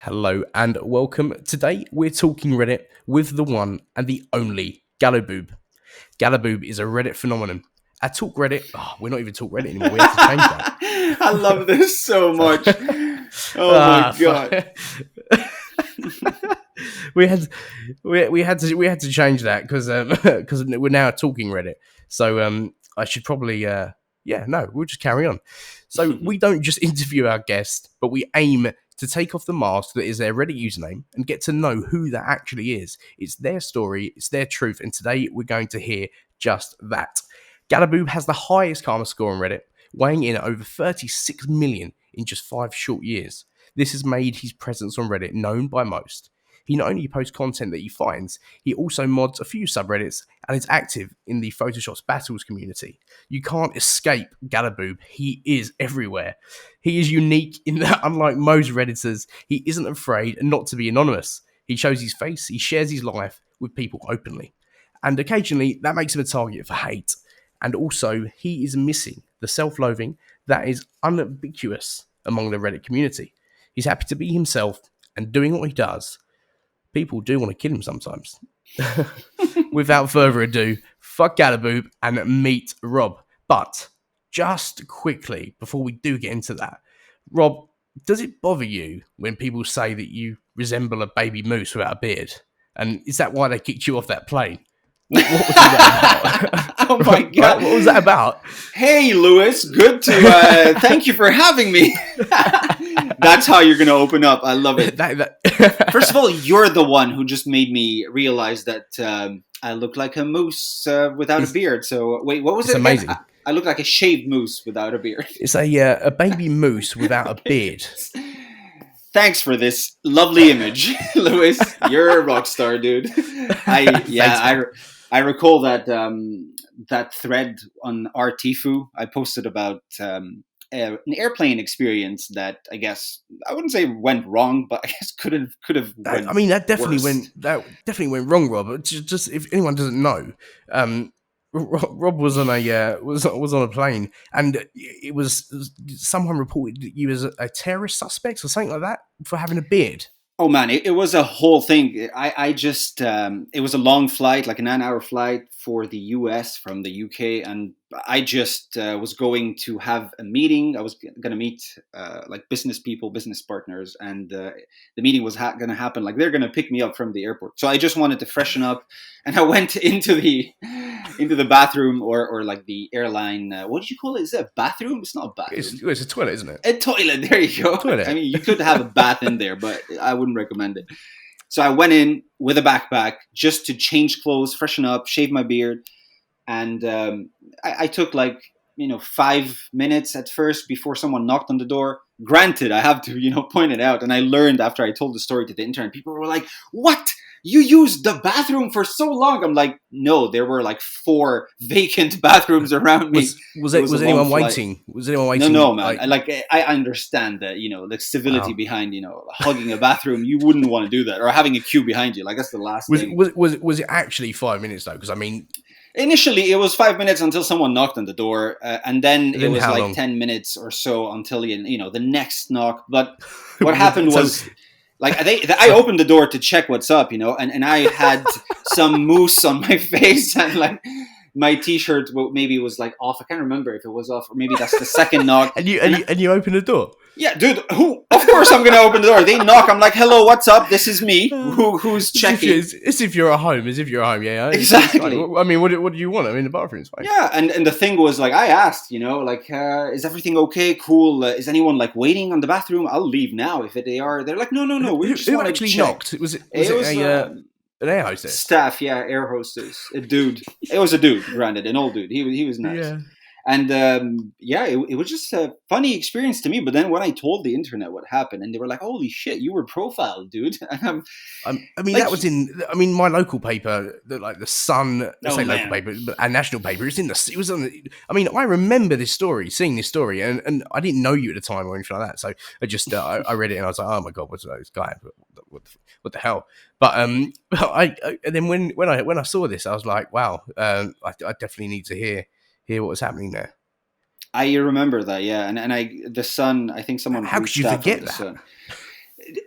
Hello and welcome. Today we're talking Reddit with the one and the only GallowBoob. GallowBoob is a Reddit phenomenon. At Talk Reddit, we're not even Talk Reddit anymore. We have to change that. I love this so much. Oh my god! we had to change that because we're now talking Reddit. So I should probably we'll just carry on. So we don't just interview our guests, but we aim to take off the mask that is their Reddit username and get to know who that actually is. It's their story, it's their truth, and today we're going to hear just that. GallowBoob has the highest karma score on Reddit, weighing in at over 36 million in just 5 short years. This has made his presence on Reddit known by most. He not only posts content that he finds, he also mods a few subreddits and is active in the Photoshop's battles community. You can't escape GallowBoob. He is everywhere. He is unique in that, unlike most Redditors, he isn't afraid not to be anonymous. He shows his face, he shares his life with people openly. And occasionally, that makes him a target for hate. And also, he is missing the self-loathing that is unambiguous among the Reddit community. He's happy to be himself and doing what he does. People do want to kill him sometimes. Without further ado, fuck GallowBoob and meet Rob. But just quickly, before we do get into that, Rob, does it bother you when people say that you resemble a baby moose without a beard? And is that why they kicked you off that plane? What was that about? Oh my god! What was that about? Hey, Lewis. Good to thank you for having me. That's how you're gonna open up. I love it. First of all, you're the one who just made me realize that I look like a moose without a beard. So wait, what was it? It's amazing. I look like a shaved moose without a beard. It's a baby moose without a beard. Thanks for this lovely image, Lewis. You're a rock star, dude. I recall that that thread on RTFU I posted about an airplane experience that I guess I wouldn't say went wrong, but I guess could have. That definitely went wrong, Rob. But just if anyone doesn't know, Rob was on a was on a plane, and it was someone reported you as a terrorist suspect or something like that for having a beard. Oh man, it was a whole thing. I just it was a long flight, like a 9-hour flight for the US from the UK, and I just was going to have a meeting. I was going to meet like business people, business partners, and the meeting was going to happen. Like they're going to pick me up from the airport, so I just wanted to freshen up, and I went into the bathroom or like the airline. What did you call it? Is it a bathroom? It's not a bathroom. It's a toilet, isn't it? A toilet. There you go. Toilet. I mean, you could have a bath in there, but I wouldn't recommend it. So I went in with a backpack just to change clothes, freshen up, shave my beard. And I took 5 minutes at first before someone knocked on the door. Granted, I have to, point it out. And I learned after I told the story to the internet, people were like, "What? You used the bathroom for so long?" I'm like, no, there were 4 vacant bathrooms around me. Was anyone waiting? Was anyone waiting? No, man. I understand that, the civility behind, hugging a bathroom. You wouldn't want to do that, or having a queue behind you. That's the last thing. Was it actually 5 minutes though? Because I mean, initially it was 5 minutes until someone knocked on the door, and then it was long? 10 minutes or so until the next knock. But what happened was, I opened the door to check what's up, and I had some mousse on my face, and my t-shirt maybe was off. I can't remember if it was off, or maybe that's the second knock. and you opened the door. Yeah, dude. Of course I'm gonna open the door. They knock. I'm like, "Hello, what's up? This is me. Who's checking?" As if you're at home. Yeah. Exactly. I mean, what do you want? I mean, the bathroom's fine. Yeah, and the thing was, I asked, is everything okay? Cool. Is anyone waiting on the bathroom? I'll leave now if they are. They're like, no. We just want to check. Who actually knocked? Was it an air hostess? Staff, yeah, air hostess. A dude. It was a dude, granted, an old dude. He was nice. Yeah. And it was just a funny experience to me. But then when I told the internet what happened, and they were like, "Holy shit, you were profiled, dude!" And that was in. I mean, my local paper, the Sun. Local paper, but a national paper. It was on. I mean, I remember seeing this story, and I didn't know you at the time or anything like that. So I just I read it and I was like, "Oh my god, what's this guy? What the hell?" But and then when I saw this, I was like, "Wow, I definitely need to hear what was happening there." I remember that, yeah, and the Sun. I think someone. How could you forget that? Sun.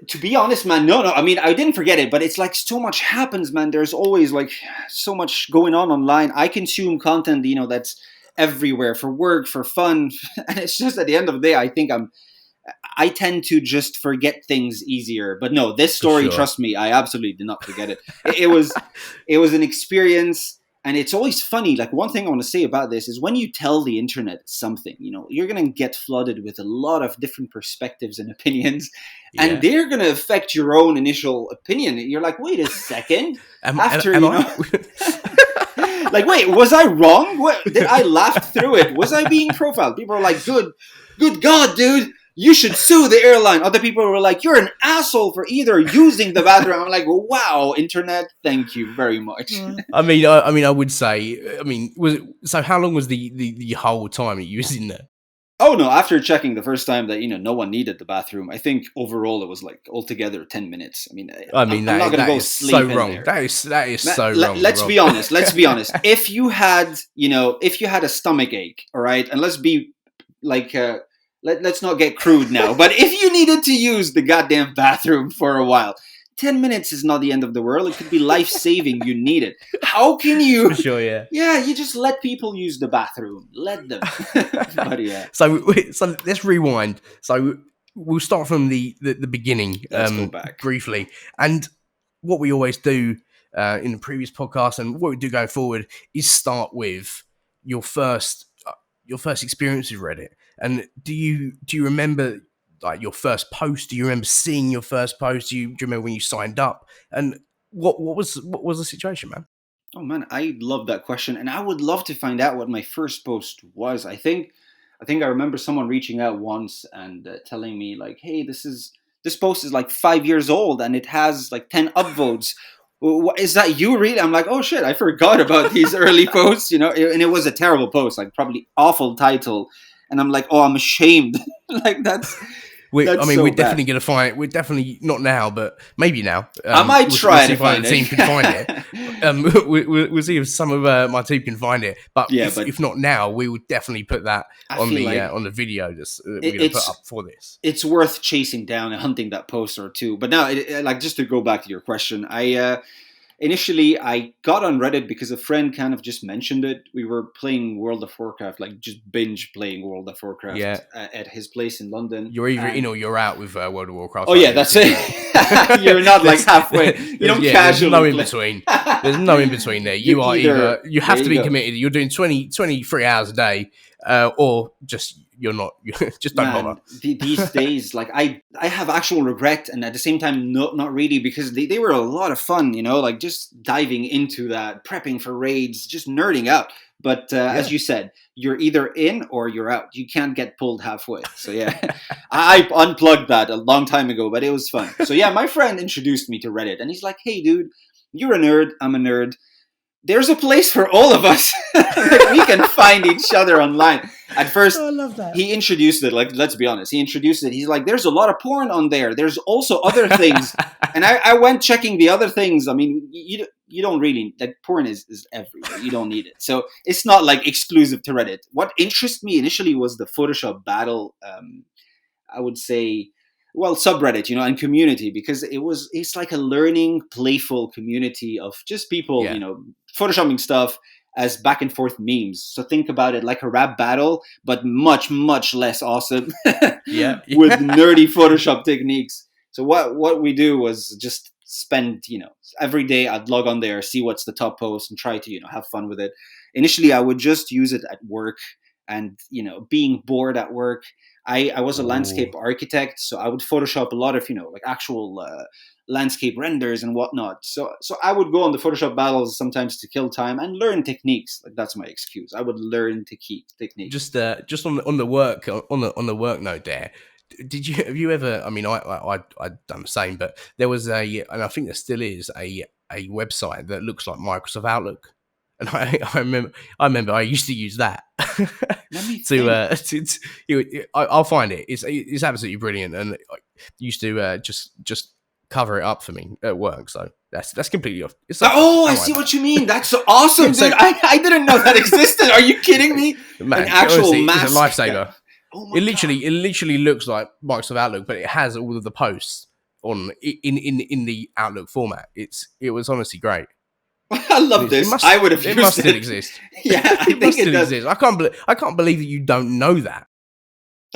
To be honest, man, no. I mean, I didn't forget it, but it's like so much happens, man. There's always like so much going on online. I consume content, that's everywhere for work, for fun, and it's just at the end of the day, I tend to just forget things easier. But no, this story, sure. trust me, I absolutely did not forget it. It was an experience. And it's always funny. Like, one thing I want to say about this is when you tell the internet something, you're going to get flooded with a lot of different perspectives and opinions, and they're going to affect your own initial opinion. You're like, wait a second. Like, wait, was I wrong? What, did I laugh through it? Was I being profiled? People are like, good God, dude. You should sue the airline. Other people were like, you're an asshole for either using the bathroom. I'm like, well, wow, internet, thank you very much. I mean, I would say, so how long was the whole time that you was in there? Oh, no, after checking the first time that, no one needed the bathroom, I think overall it was like altogether 10 minutes. I'm not going to go sleep so in wrong. there. That is so wrong. Let's be honest. If you had a stomach ache, all right, and let's be like, let's not get crude now, but if you needed to use the goddamn bathroom for a while, 10 minutes is not the end of the world. It could be life-saving. You need it. How can you? For sure, yeah. Yeah, you just let people use the bathroom. Let them. But yeah. So let's rewind. So we'll start from the beginning. Let's go back briefly. And what we always do in the previous podcast, and what we do going forward, is start with your first experience with Reddit. And do you remember like your first post? Do you remember seeing your first post? Do you remember when you signed up? And what was the situation, man? Oh man, I love that question, and I would love to find out what my first post was. I think I remember someone reaching out once and telling me like, "Hey, this post is like 5 years old and it has like 10 upvotes. Is that you, really?" I'm like, "Oh shit, I forgot about these early posts," and it was a terrible post, like probably awful title. And I'm like, oh, I'm ashamed. Like we're definitely going to find it. We're definitely not now, but maybe now. I might try to find it. Team can find it. We'll see if some of my team can find it. But if not now, we would definitely put that on the video we're going to put up for this. It's worth chasing down and hunting that post or two. But now, just to go back to your question, initially, I got on Reddit because a friend kind of just mentioned it. We were playing World of Warcraft, like just binge playing World of Warcraft at his place in London. You're either in or you're out with World of Warcraft. Oh, yeah, that's it. You're not like halfway. You don't casually. There's no in between. There's no in between there. You are either you have to be committed. You're doing 23 hours a day, or just you're not. Just don't bother. These days, like I have actual regret, and at the same time, not really, because they were a lot of fun. Like just diving into that, prepping for raids, just nerding out. But as you said, you're either in or you're out. You can't get pulled halfway. So yeah, I unplugged that a long time ago, but it was fun. So yeah, my friend introduced me to Reddit, and he's like, "Hey, dude, you're a nerd. I'm a nerd. There's a place for all of us. Like, we can find each other online." At first, I love that. He introduced it. Like, let's be honest. He introduced it. He's like, "There's a lot of porn on there. There's also other things." And I went checking the other things. I mean, you don't really, like, porn is everywhere. You don't need it. So it's not like exclusive to Reddit. What interested me initially was the Photoshop battle. I would say, well, subreddit, and community, because it's like a learning, playful community of just people, photoshopping stuff as back and forth memes. So think about it like a rap battle, but much, much less awesome. With nerdy Photoshop techniques. So what we do was just spend, every day I'd log on there, see what's the top post, and try to, have fun with it. Initially, I would just use it at work, and, being bored at work, I was a landscape architect, so I would Photoshop a lot of, like actual landscape renders and whatnot. So I would go on the Photoshop battles sometimes to kill time and learn techniques. Like, that's my excuse. I would learn to keep techniques. Just on the work work note there. Have you ever? I mean, I'd done the same, but there was and I think there still is a website that looks like Microsoft Outlook. And I remember I used to use that. I'll find it. It's absolutely brilliant, and I used to just cover it up for me at work. So that's completely off. I see what you mean. That's so awesome, dude. I didn't know that existed. Are you kidding me? Man, an actual honestly, mask. It's a lifesaver. Oh it literally looks like Microsoft Outlook, but it has all of the posts on in the Outlook format. It was honestly great. I love this. I would have used it. It must still exist. Yeah, I think it does. Exist. I can't believe that you don't know that.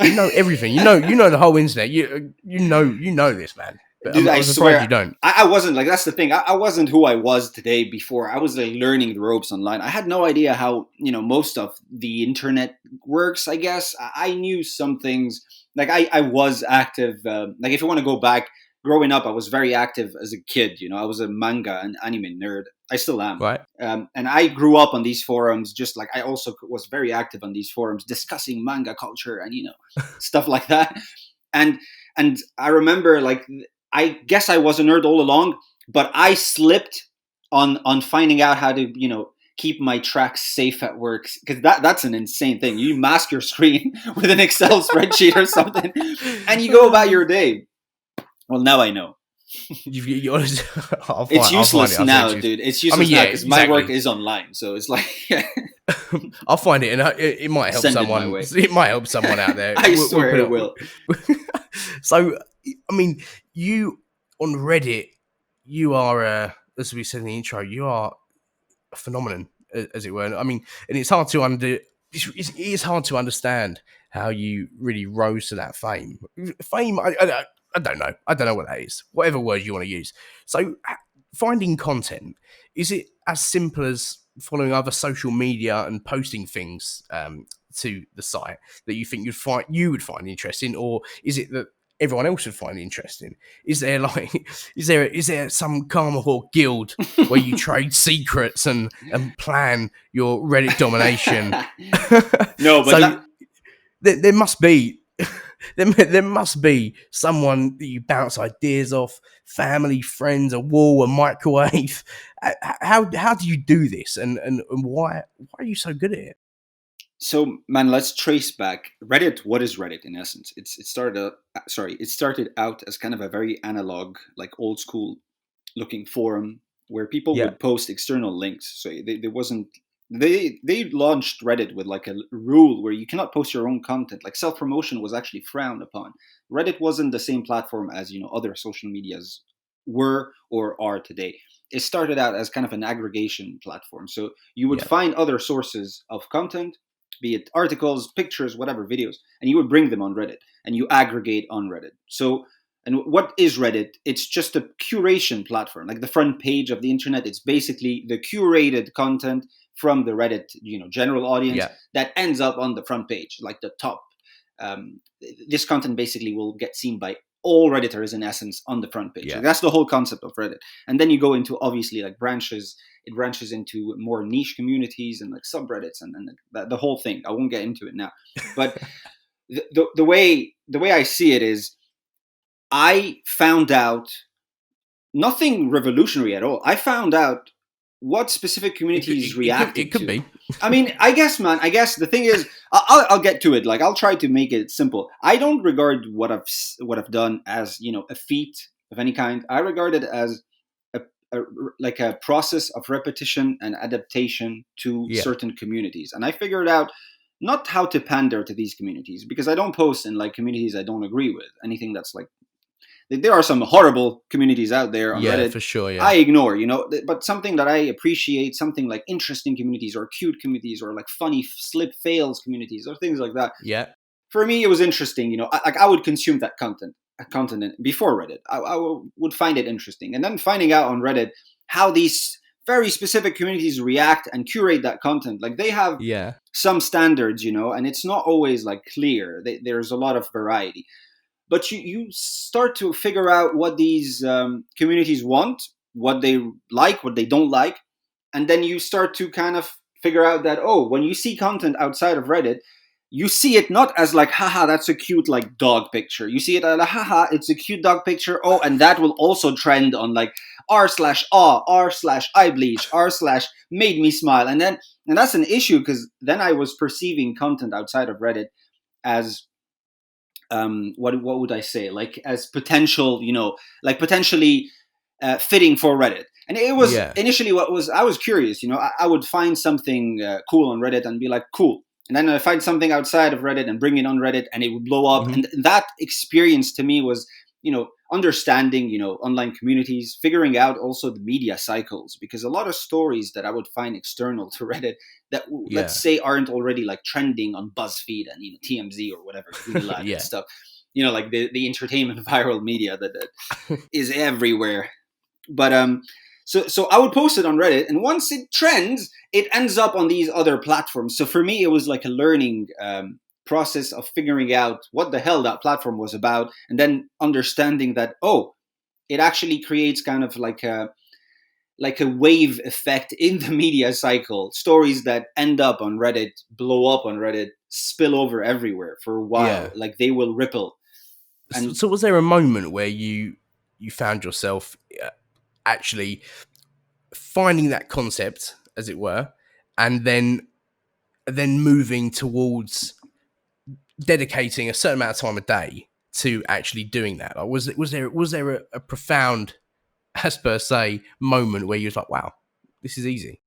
You know everything. You know the whole internet. You know this, man. Dude, I swear you don't. I wasn't like, that's the thing. I wasn't who I was today before. I was like learning the ropes online. I had no idea how, most of the internet works, I guess. I knew some things. Like I was active. Like if you want to go back, growing up, I was very active as a kid. I was a manga and anime nerd. I still am. Right. And I grew up on these forums, just like I also was very active on these forums discussing manga culture and, stuff like that. And I remember, like, I guess I was a nerd all along, but I slipped on finding out how to, keep my tracks safe at work, because that's an insane thing. You mask your screen with an Excel spreadsheet or something, and you go about your day. Well, now I know. It's useless now, dude. It's useless now because my work is online, so it's like. I'll find it, and it might help someone. It might help someone out there. I swear it will. So, I mean, you on Reddit, you are, as we said in the intro, you are a phenomenon, as it were. I mean, and it's hard to it is hard to understand how you really rose to that fame. Fame, I don't know. I don't know what that is. Whatever word you want to use. So, finding content, is it as simple as following other social media and posting things to the site that you think you would find interesting, or is it that everyone else would find interesting? Is there is there some carnivore guild where you trade secrets and plan your Reddit domination? No, but there must be. There must be someone that you bounce ideas off, family, friends, a wall, a microwave. How do you do this, and why are you so good at it? So, man, let's trace back Reddit. What is Reddit in essence? It started out as kind of a very analog, like old school looking forum where people would post external links. So there wasn't. They launched Reddit with like a rule where you cannot post your own content. Like self-promotion was actually frowned upon. Reddit wasn't the same platform as other social medias were or are today. It started out as kind of an aggregation platform. So you would find other sources of content, be it articles, pictures, whatever, videos, and you would bring them on Reddit and you aggregate on Reddit. So, and what is Reddit? It's just a curation platform, like the front page of the internet. It's basically the curated content from the Reddit, general audience that ends up on the front page, like the top. This content basically will get seen by all Redditors in essence on the front page. Like, that's the whole concept of Reddit. And then you go into obviously like branches. It branches into more niche communities and like subreddits and the whole thing. I won't get into it now, but the way I see it is, I found out nothing revolutionary at all. I found out what specific communities reacted to. It could be. I mean, I guess the thing is, I'll get to it. Like, I'll try to make it simple. I don't regard what I've done as a feat of any kind. I regard it as like a process of repetition and adaptation to certain communities. And I figured out not how to pander to these communities, because I don't post in like communities I don't agree with. Anything that's like, there are some horrible communities out there on Reddit. For sure. Yeah. I ignore, but something that I appreciate, something like interesting communities or cute communities or like funny slip fails communities or things like that. Yeah. For me, it was interesting. I would consume that content before Reddit. I would find it interesting, and then finding out on Reddit how these very specific communities react and curate that content. Like, they have some standards, and it's not always like clear. There's a lot of variety. But you start to figure out what these communities want, what they like, what they don't like. And then you start to kind of figure out that, when you see content outside of Reddit, you see it not as like, haha, that's a cute like dog picture. You see it as, haha, it's a cute dog picture. Oh, and that will also trend on like r/aw, r/eyebleach, r/made me smile. And that's an issue, because then I was perceiving content outside of Reddit as, what would I say? Like, as potential, like potentially fitting for Reddit. And it was initially I was curious, I would find something cool on Reddit and be like, cool. And then I find something outside of Reddit and bring it on Reddit and it would blow up. Mm-hmm. And that experience to me was, understanding, online communities, figuring out also the media cycles, because a lot of stories that I would find external to Reddit that let's Yeah. say aren't already like trending on BuzzFeed and TMZ or whatever, Greenlight and Yeah. stuff, like the entertainment viral media that is everywhere. But so I would post it on Reddit, and once it trends, it ends up on these other platforms. So for me, it was like a learning process of figuring out what the hell that platform was about, and then understanding that, it actually creates kind of like a wave effect in the media cycle. Stories that end up on Reddit, blow up on Reddit, spill over everywhere for a while. Yeah. Like they will ripple. And So was there a moment where you found yourself actually finding that concept, as it were, and then moving towards dedicating a certain amount of time a day to actually doing that? Like, was there a profound, as per se, moment where you was like, wow, this is easy?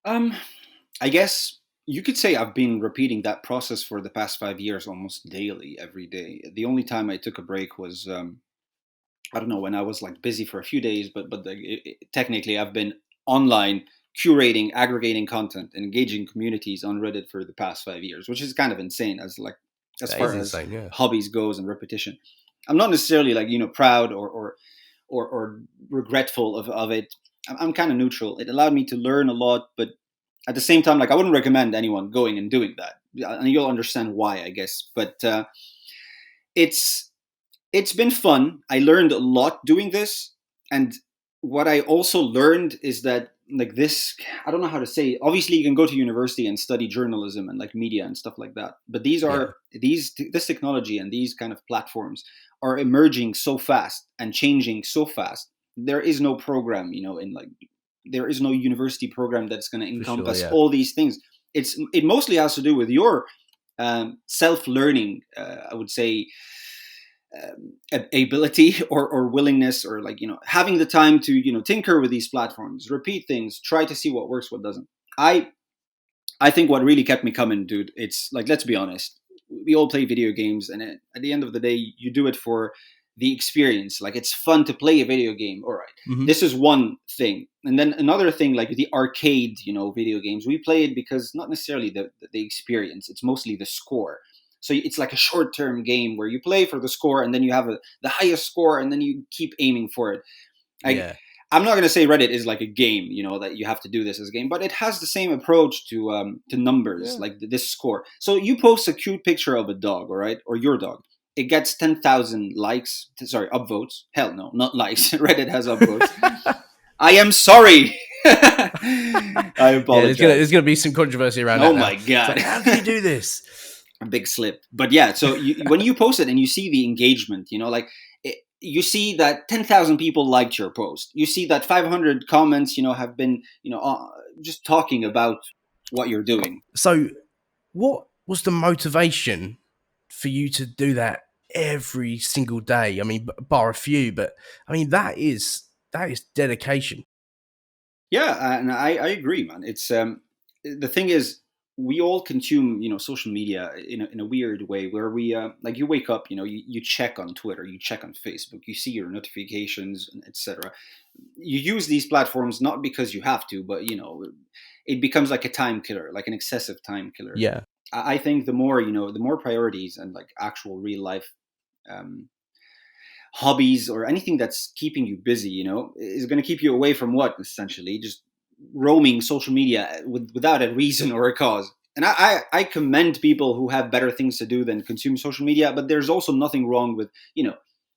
I guess you could say I've been repeating that process for the past 5 years, almost daily, every day. The only time I took a break was, I don't know, when I was like busy for a few days, but technically I've been online curating, aggregating content, and engaging communities on Reddit for the past 5 years, which is kind of insane as That far is as insane. Yeah. hobbies goes and repetition. I'm not necessarily like proud or regretful of it. I'm kind of neutral. It allowed me to learn a lot, but at the same time, like I wouldn't recommend anyone going and doing that, and you'll understand why, I guess. But it's it's been fun. I learned a lot doing this, and what I also learned is that like this, I don't know how to say. Obviously, you can go to university and study journalism and like media and stuff like that. But Yeah. this technology and these kind of platforms are emerging so fast and changing so fast. There is no program, in like there is no university program that's going to For sure. encompass Yeah. all these things. It mostly has to do with your self learning. I would say ability or willingness, or like having the time to tinker with these platforms, repeat things, try to see what works, what doesn't. I think what really kept me coming, dude, it's like, let's be honest, we all play video games, and at the end of the day, you do it for the experience. Like, it's fun to play a video game, all right. Hmm. This is one thing, and then another thing, like the arcade video games, we play it because not necessarily the experience, it's mostly the score. So it's like a short-term game where you play for the score, and then you have the highest score, and then you keep aiming for it. I, Yeah. I'm not going to say Reddit is like a game, that you have to do this as a game, but it has the same approach to numbers, Yeah. like this score. So you post a cute picture of a dog, all right, or your dog. It gets 10,000 likes, sorry, upvotes. Hell no, not likes. Reddit has upvotes. I am sorry. I Yeah. apologize. There's gonna be some controversy around that Oh now. my God. It's like, how can you do this? A big slip. But yeah, so when you post it and you see the engagement, you see that 10,000 people liked your post. You see that 500 comments, have been, just talking about what you're doing. So, what was the motivation for you to do that every single day? I mean, bar a few, but I mean that is dedication. Yeah, and I agree, man. It's the thing is, we all consume social media in a weird way, where we like, you wake up, you check on Twitter, you check on Facebook, you see your notifications, etc. You use these platforms not because you have to, but it becomes like a time killer, like an excessive time killer. Yeah. I think the more priorities and like actual real life um, hobbies or anything that's keeping you busy, is going to keep you away from what, essentially just roaming social media without a reason or a cause. And I commend people who have better things to do than consume social media, but there's also nothing wrong with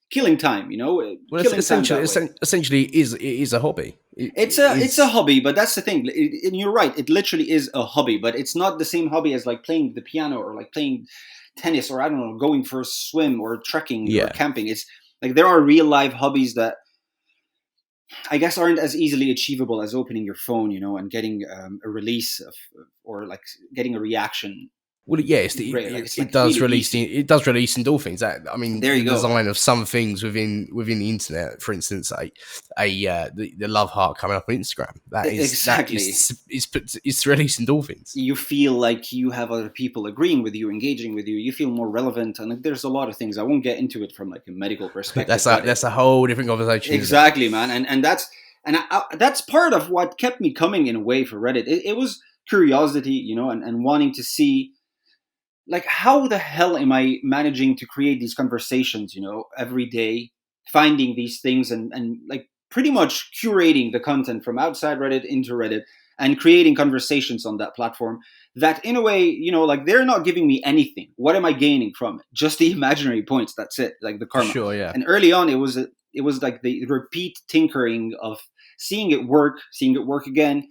killing time, Well, killing time that way. essentially, it is a hobby. It's a hobby, but that's the thing. And you're right. It literally is a hobby, but it's not the same hobby as like playing the piano or like playing tennis, or I don't know, going for a swim or trekking or Yeah. camping. It's like there are real life hobbies that I guess aren't as easily achievable as opening your phone, and getting a release of, or like getting a reaction Well, yeah, great. Like it's it like does really release easy. it does release endorphins. I mean, There the you go. design of some things within the internet, for instance, the love heart coming up on Instagram. Exactly. It's to release endorphins. You feel like you have other people agreeing with you, engaging with you. You feel more relevant, and like, there's a lot of things. I won't get into it from like a medical perspective, but That's a whole different conversation, isn't it? exactly, man. And that's part of what kept me coming in a way for Reddit. It was curiosity, and wanting to see like how the hell am I managing to create these conversations, every day, finding these things and like pretty much curating the content from outside Reddit into Reddit and creating conversations on that platform that in a way, like they're not giving me anything. What am I gaining from it? Just the imaginary points. That's it. Like the For karma. sure, yeah. And early on, it was like the repeat tinkering of seeing it work again,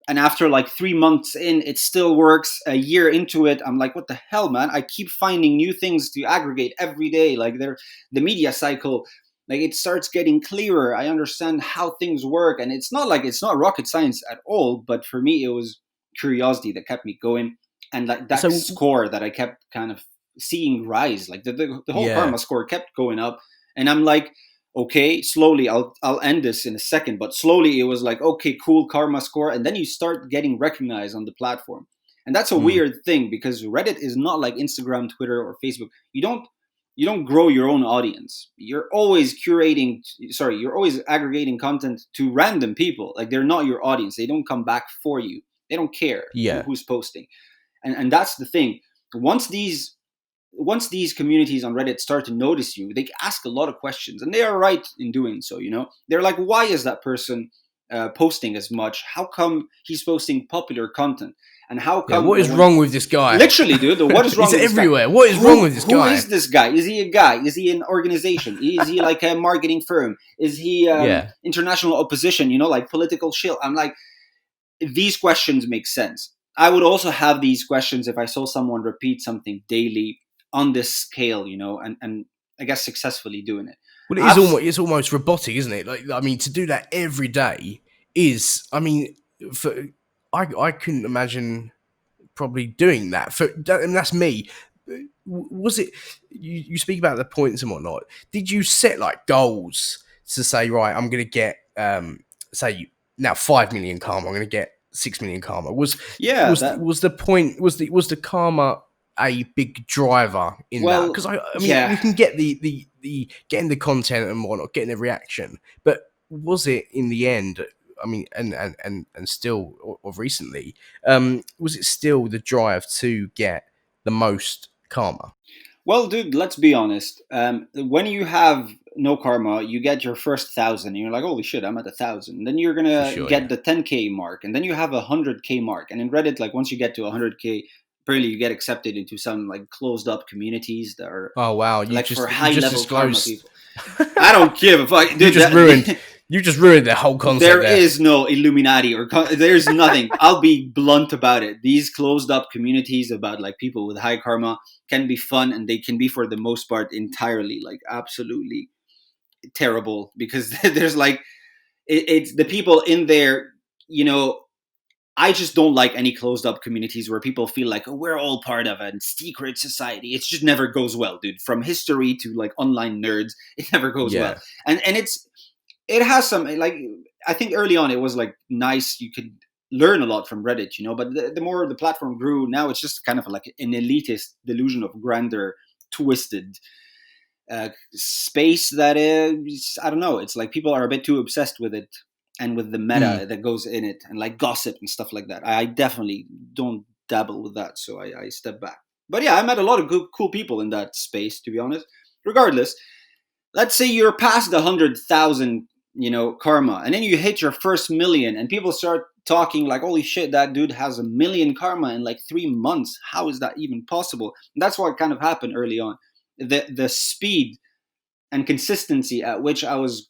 and after like 3 months in, it still works. A year into it, I'm like, what the hell, man? I keep finding new things to aggregate every day. Like the media cycle, like it starts getting clearer. I understand how things work, and it's not rocket science at all. But for me, it was curiosity that kept me going, and like that So score that I kept kind of seeing rise. Like the whole yeah, karma score kept going up, and I'm like, okay, slowly, I'll end this in a second, but slowly it was like, okay, cool, karma score, and then you start getting recognized on the platform. And that's a weird thing because Reddit is not like Instagram, Twitter, or Facebook. You don't grow your own audience. You're always you're always aggregating content to random people. Like they're not your audience. They don't come back for you. They don't care yeah. who's posting. And that's the thing. Once these communities on Reddit start to notice you, they ask a lot of questions, and they are right in doing so. They're like, why is that person posting as much? How come he's posting popular content? And how Yeah, come? what is wrong with this guy? Literally, dude, what is wrong It's with this everywhere. guy? What is wrong with this Who guy? is this guy? Is he a guy? Is he an organization? Is he like a marketing firm? Is he Yeah. international opposition? Like political shield. I'm like, these questions make sense. I would also have these questions if I saw someone repeat something daily on this scale, and I guess successfully doing it. Well, I've it's almost robotic, isn't it? Like, I mean, to do that every day is, I mean, I couldn't imagine probably doing that. And that's me. Was it? You speak about the points and whatnot. Did you set like goals to say, right, I'm going to get, say now 5 million karma. I'm going to get 6 million karma. Was the karma a big driver in that? Because I mean, yeah. we can get the getting the content and whatnot, getting the reaction, but was it in the end? I mean, and still, or recently, was it still the drive to get the most karma? Well, dude, let's be honest. When you have no karma, you get your first 1,000, and you're like, holy shit, I'm at 1,000. Then you're gonna get the 10K mark, and then you have 100K mark. And in Reddit, like once you get to 100K, apparently you get accepted into some like closed up communities that are for high level karma people. I don't give a fuck. Dude, you just ruined the whole concept. There is no Illuminati there's nothing. I'll be blunt about it. These closed up communities about like people with high karma can be fun, and they can be for the most part entirely like absolutely terrible because there's like it's the people in there. I just don't like any closed up communities where people feel like, oh, we're all part of a secret society. It just never goes well, dude. From history to like online nerds, it never goes well. And it has some, like, I think early on it was like nice. You could learn a lot from Reddit, but the more the platform grew, now it's just kind of like an elitist delusion of grandeur, twisted space that is, I don't know. It's like people are a bit too obsessed with it and with the meta that goes in it and like gossip and stuff like that. I definitely don't dabble with that. So I step back. But yeah, I met a lot of good, cool people in that space, to be honest. Regardless, let's say you're past the 100,000, karma, and then you hit your first million and people start talking like, holy shit, that dude has 1 million karma in like 3 months. How is that even possible? And that's what kind of happened early on. The speed and consistency at which I was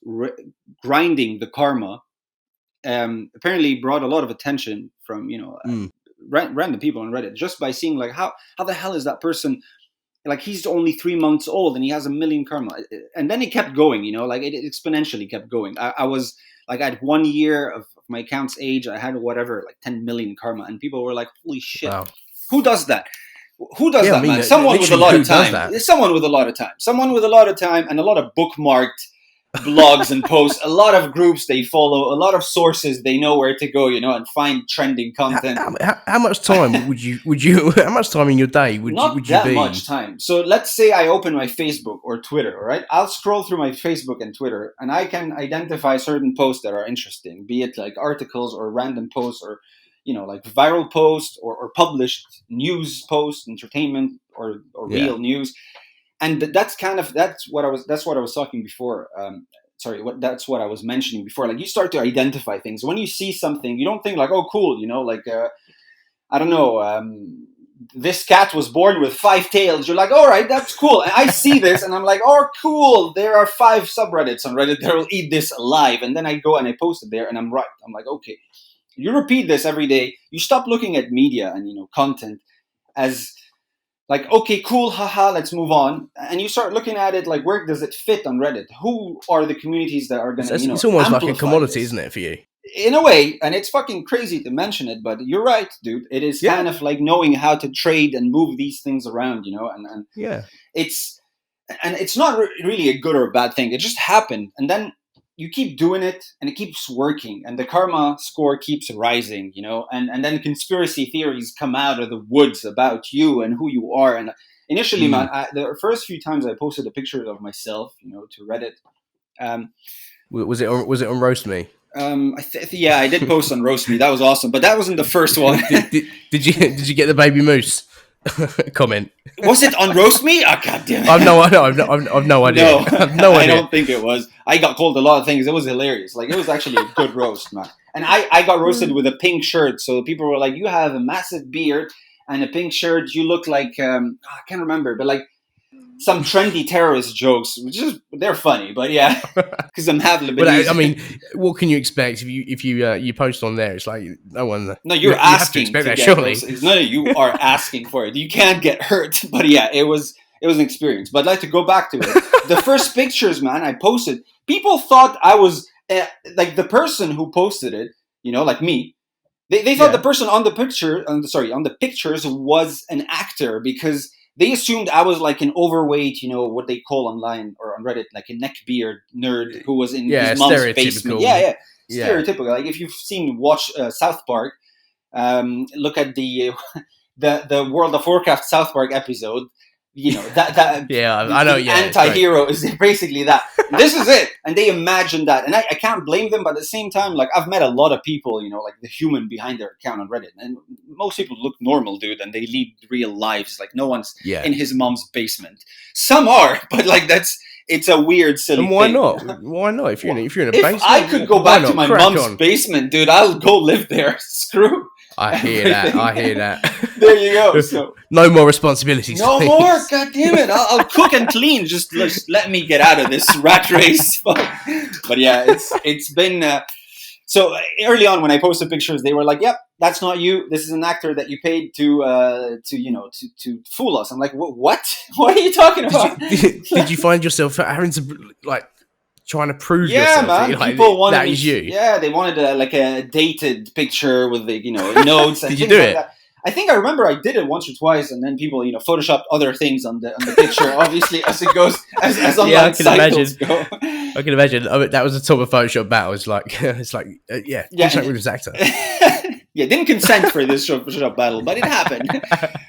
grinding the karma apparently brought a lot of attention from random people on Reddit, just by seeing like how the hell is that person, like he's only 3 months old and he has 1 million karma. And then it kept going, like it exponentially kept going. I was like, at 1 year of my account's age, I had whatever, like 10 million karma, and people were like, holy shit, wow. Who does that? Who does that, man? Someone with a lot of time. Someone with a lot of time. Someone with a lot of time and a lot of bookmarked blogs and posts. A lot of groups they follow. A lot of sources they know where to go, and find trending content. How much time would you? How much time in your day would you be? Not that much time. So let's say I open my Facebook or Twitter. All right, I'll scroll through my Facebook and Twitter, and I can identify certain posts that are interesting, be it like articles or random posts or like viral posts or published news posts, entertainment or real news. And that's what I was talking before. That's what I was mentioning before. Like you start to identify things. When you see something, you don't think like, oh, cool, I don't know, this cat was born with 5 tails. You're like, all right, that's cool. And I see this and I'm like, oh, cool. There are 5 subreddits on Reddit that will eat this alive. And then I go and I post it there and I'm right. I'm like, okay. You repeat this every day. You stop looking at media and content as like, okay, cool, haha, let's move on. And you start looking at it like, where does it fit on Reddit? Who are the communities that are going to, it's almost like a commodity, isn't it, for you? In a way, and it's fucking crazy to mention it, but you're right, dude. It is kind of like knowing how to trade and move these things around, and it's not really a good or a bad thing. It just happened, and then you keep doing it and it keeps working and the karma score keeps rising, and then conspiracy theories come out of the woods about you and who you are. And initially, man, the first few times I posted a picture of myself, to Reddit. Was it on Roast Me? I did post on Roast Me. That was awesome, but that wasn't the first one. Did you get the baby moose comment? Was it on Roast Me? Oh, God damn it. I've no idea. No, I don't think it was. I got called a lot of things. It was hilarious. Like, it was actually a good roast, man. And I got roasted with a pink shirt. So people were like, you have a massive beard and a pink shirt. You look like, I can't remember, but like some trendy terrorist jokes, which is, they're funny, but yeah, because I'm having a bit. But I mean, what can you expect if you post on there? It's like no one. No, you're asking to get surely. No, you are asking for it. You can't get hurt. But yeah, it was an experience. But I'd like to go back to it. The first pictures, man, I posted. People thought I was like the person who posted it. Like me. They thought the person on the pictures was an actor because they assumed I was like an overweight, what they call online or on Reddit, like a neckbeard nerd who was in his mom's basement. Yeah. Stereotypical. Like if you've watch South Park, look at the World of Warcraft South Park episode. That I know. Anti-hero is basically that. This is it, and they imagine that, and I can't blame them. But at the same time, like I've met a lot of people, like the human behind their account on Reddit, and most people look normal, dude, and they lead real lives. Like no one's in his mom's basement. Some are, but like it's a weird, silly. And why thing. not? Why not? If you're in a basement, I could go back to my mom's basement, dude. I'll go live there. Screw. I hear that. There you go. So, no more responsibilities. No more. God damn it! I'll cook and clean. Just let me get out of this rat race. But yeah, it's been. So early on, when I posted pictures, they were like, "Yep, that's not you. This is an actor that you paid to fool us." I'm like, "What? What are you talking about?" Did you find yourself having to like? Trying to prove yourself, man. Like, people wanted that is you. Yeah, they wanted a dated picture with the notes. And Did you do it? That. I think I remember I did it once or twice, and then people photoshopped other things on the picture. Obviously, as it goes, as online cycles go. I can imagine. I mean, that was the top of Photoshop battle. It's like contract with this actor. Didn't consent for this Photoshop battle, but it happened.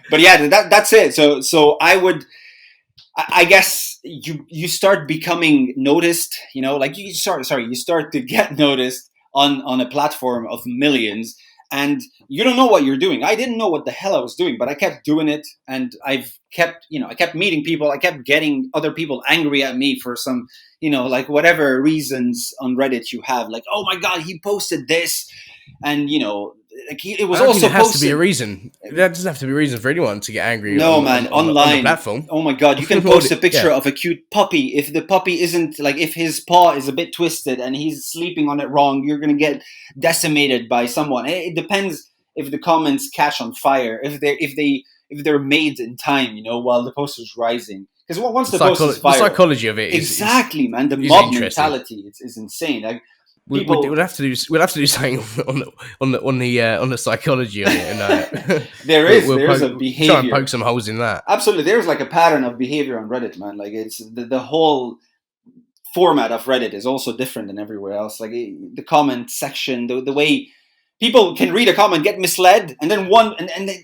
But yeah, that's it. So I guess you start becoming noticed, like you start to get noticed on a platform of millions, and you don't know what you're doing. I didn't know what the hell I was doing, but I kept doing it, and I kept meeting people. I kept getting other people angry at me for some, like whatever reasons on Reddit you have, like, oh my God, he posted this, and it was also has to be a reason. That doesn't have to be a reason for anyone to get angry. Online on the platform. Oh my God, you can post a picture of a cute puppy. If the puppy isn't like, if his paw is a bit twisted and he's sleeping on it wrong, you're gonna get decimated by someone. It depends if the comments catch on fire, if they're made in time, while the post is rising. Because once the post is viral, the psychology of it is exactly, man. The mob mentality is insane. Like, People, we'll have to do something on the psychology of it, and there's a try and behavior. poke some holes in that. Absolutely, there's like a pattern of behavior on Reddit, man. Like it's the whole format of Reddit is also different than everywhere else. Like the comment section, the way people can read a comment, get misled, and then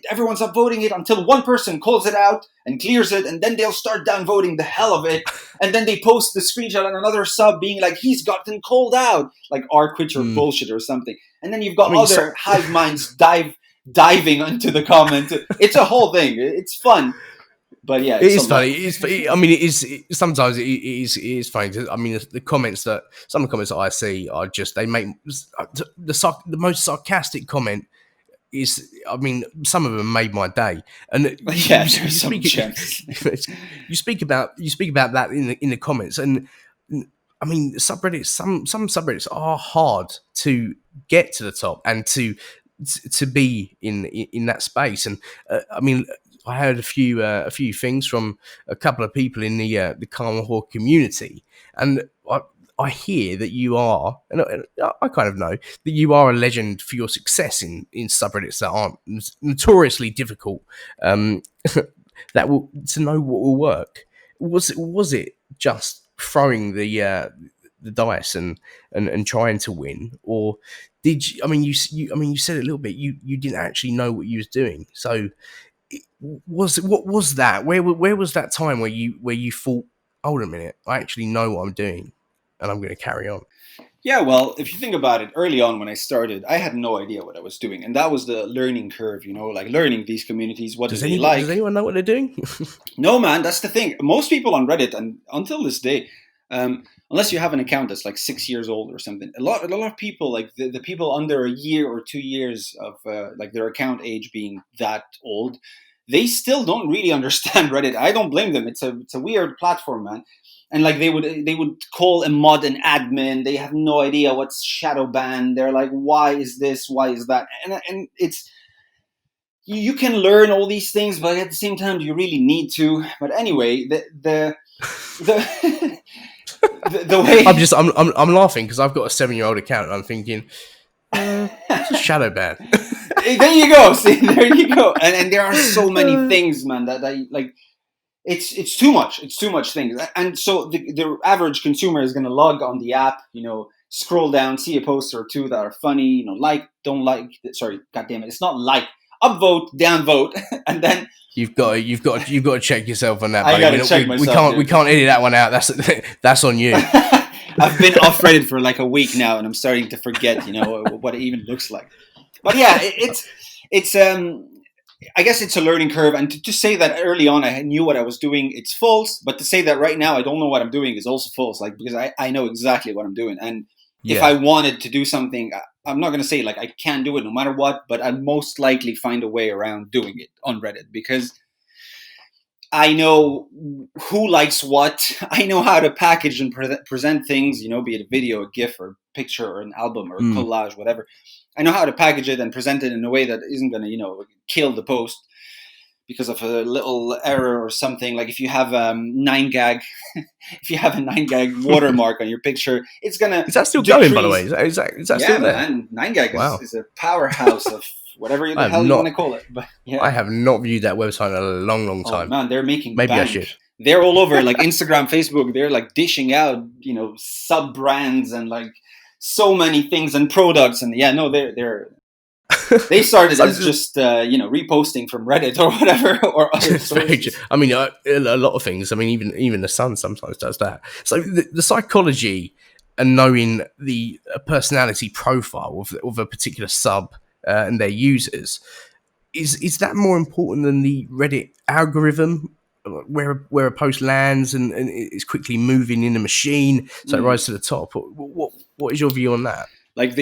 everyone's upvoting it until one person calls it out and clears it, and then they'll start downvoting the hell of it, and then they post the screenshot on another sub being like, he's gotten called out, like R quit your bullshit or something. And then you've got other hive minds diving into the comment. It's a whole thing. It's fun. But yeah, it is funny. Sometimes it is funny. I mean, some of the comments that I see are just, they make the most sarcastic comment is, I mean, some of them made my day. And yeah, you speak about that in the comments, and I mean, subreddits. Some subreddits are hard to get to the top and to be in that space. And I mean, I heard a few things from a couple of people in the Karma Whore community, and I hear that you are, and I kind of know that you are a legend for your success in subreddits that aren't notoriously difficult. That will, to know what will work. Was it just throwing the dice and trying to win, or did you? I mean, you said it a little bit. You didn't actually know what you was doing, so. What was that? Where was that time where you thought, hold a minute, I actually know what I'm doing, and I'm going to carry on? Yeah, well, if you think about it, early on when I started, I had no idea what I was doing, and that was the learning curve. Like learning these communities. What do they like? Does anyone know what they're doing? No, man, that's the thing. Most people on Reddit, and until this day, unless you have an account that's like 6 years old or something, a lot of people, like the people under a year or 2 years of like their account age being that old, they still don't really understand Reddit. I don't blame them. It's a weird platform, man. And like they would call a mod an admin. They have no idea what's shadow ban. They're like, why is this? Why is that? And it's, you can learn all these things, but at the same time, do you really need to? But anyway, the way I'm laughing because I've got a 7-year-old account and I'm thinking, it's a shadow ban. There you go. See, there you go. And there are so many things, man, that I like. It's too much. It's too much things. And so the average consumer is going to log on the app, scroll down, see a post or two that are funny, like, don't like. Sorry, goddamn it, it's not like. Upvote, downvote, and then you've got to check yourself on that. I got to check myself. We can't edit that one out. That's on you. I've been off Reddit for like a week now, and I'm starting to forget, what it even looks like. But yeah, it's I guess it's a learning curve, and to say that early on I knew what I was doing, it's false. But to say that right now I don't know what I'm doing is also false, like, because I know exactly what I'm doing, and if I wanted to do something, I'm not going to say like I can do it no matter what, but I'd most likely find a way around doing it on Reddit, because I know who likes what. I know how to package and present things, be it a video, a GIF, or a picture, or an album, or a collage, whatever. I know how to package it and present it in a way that isn't going to, kill the post because of a little error or something. Like if you have 9gag, if you have a 9gag watermark on your picture, it's gonna. Is that still going, by the way? Is that still there? Man, 9gag is a powerhouse of whatever the hell you want to call it. But yeah, I have not viewed that website in a long time. Oh, man, they're making maybe bank. I should. They're all over, like Instagram, Facebook. They're like dishing out, sub brands and like so many things and products. And yeah, no, they started as just reposting from Reddit or whatever, or other sources. I mean, a lot of things. I mean, even the Sun sometimes does that. So the psychology and knowing the personality profile of a particular sub and their users, is that more important than the Reddit algorithm, where a post lands and it's quickly moving in the machine so it rises to the top? What is your view on that? Like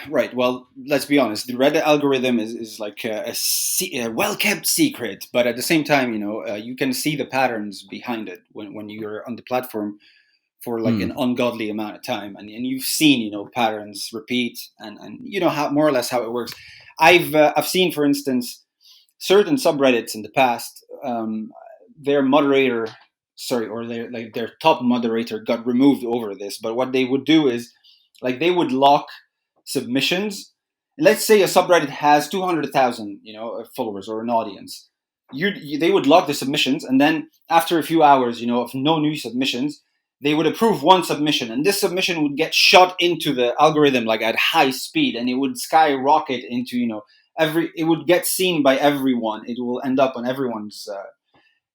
right, well, let's be honest, the Reddit algorithm is like a well-kept secret, but at the same time, you can see the patterns behind it when you're on the platform for like an ungodly amount of time, and you've seen patterns repeat, and how more or less how it works. I've seen, for instance, certain subreddits in the past, their moderator, or their top moderator got removed over this, but what they would do is Like they would lock submissions. Let's say a subreddit has 200,000, followers or an audience. They would lock the submissions, and then after a few hours, of no new submissions, they would approve one submission, and this submission would get shot into the algorithm like at high speed, and it would skyrocket into it would get seen by everyone. It will end up on everyone's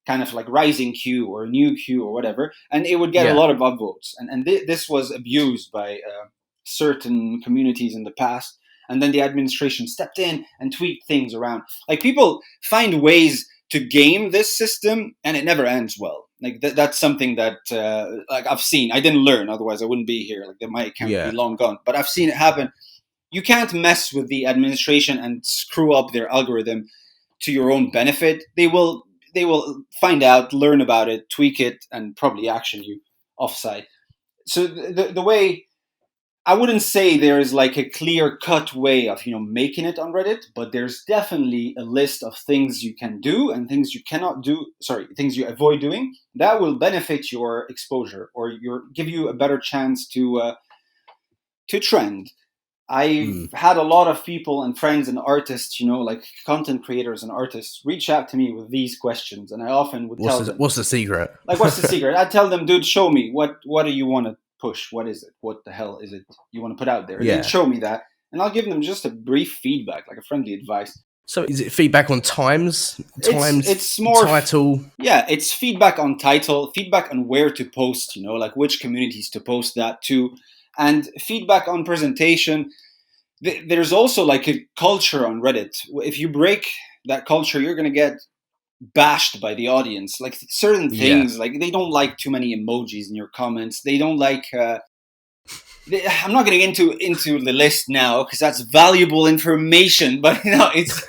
kind of like rising queue or new queue or whatever, and it would get a lot of upvotes. And this was abused by certain communities in the past. And then the administration stepped in and tweaked things around. Like people find ways to game this system, and it never ends well. Like that's something that like I've seen. I didn't learn, otherwise I wouldn't be here. Like my account would be long gone. But I've seen it happen. You can't mess with the administration and screw up their algorithm to your own benefit. They will find out, learn about it, tweak it, and probably action you offsite. So the way, I wouldn't say there is like a clear-cut way of making it on Reddit, but there's definitely a list of things you can do and things you cannot do. Sorry, things you avoid doing that will benefit your exposure or give you a better chance to trend. I've had a lot of people and friends and artists, like content creators and artists, reach out to me with these questions, and I often would tell them, "What's the secret?" Like, what's the secret? I'd tell them, dude, show me what do you want to push? What is it? What the hell is it you want to put out there? And then show me that, and I'll give them just a brief feedback, like a friendly advice. So is it feedback on times? It's more title. Yeah, it's feedback on title, feedback on where to post, like which communities to post that to, and feedback on presentation. There's also like a culture on Reddit. If you break that culture, you're going to get bashed by the audience. Like certain things, like they don't like too many emojis in your comments. They don't like I'm not going to get into the list now because that's valuable information, but it's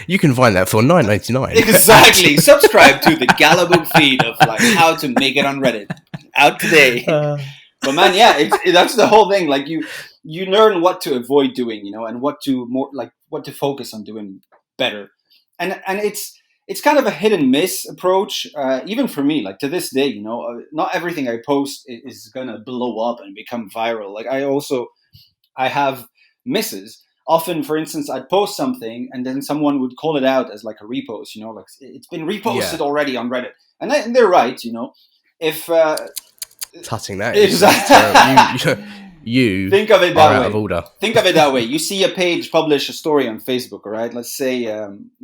you can find that for $9.99. Exactly. Subscribe to the Gala Boob feed of like how to make it on Reddit. Out today. But man, that's the whole thing. Like you learn what to avoid doing, and what to focus on doing better. And it's kind of a hit and miss approach, even for me. Like to this day, not everything I post is gonna blow up and become viral. Like I have misses. Often, for instance, I'd post something and then someone would call it out as like a repost. Like it's been reposted already on Reddit, and they're right. If tutting that exactly. You think of it that way. Out of order. Think of it that way. You see a page publish a story on Facebook, all right? Let's say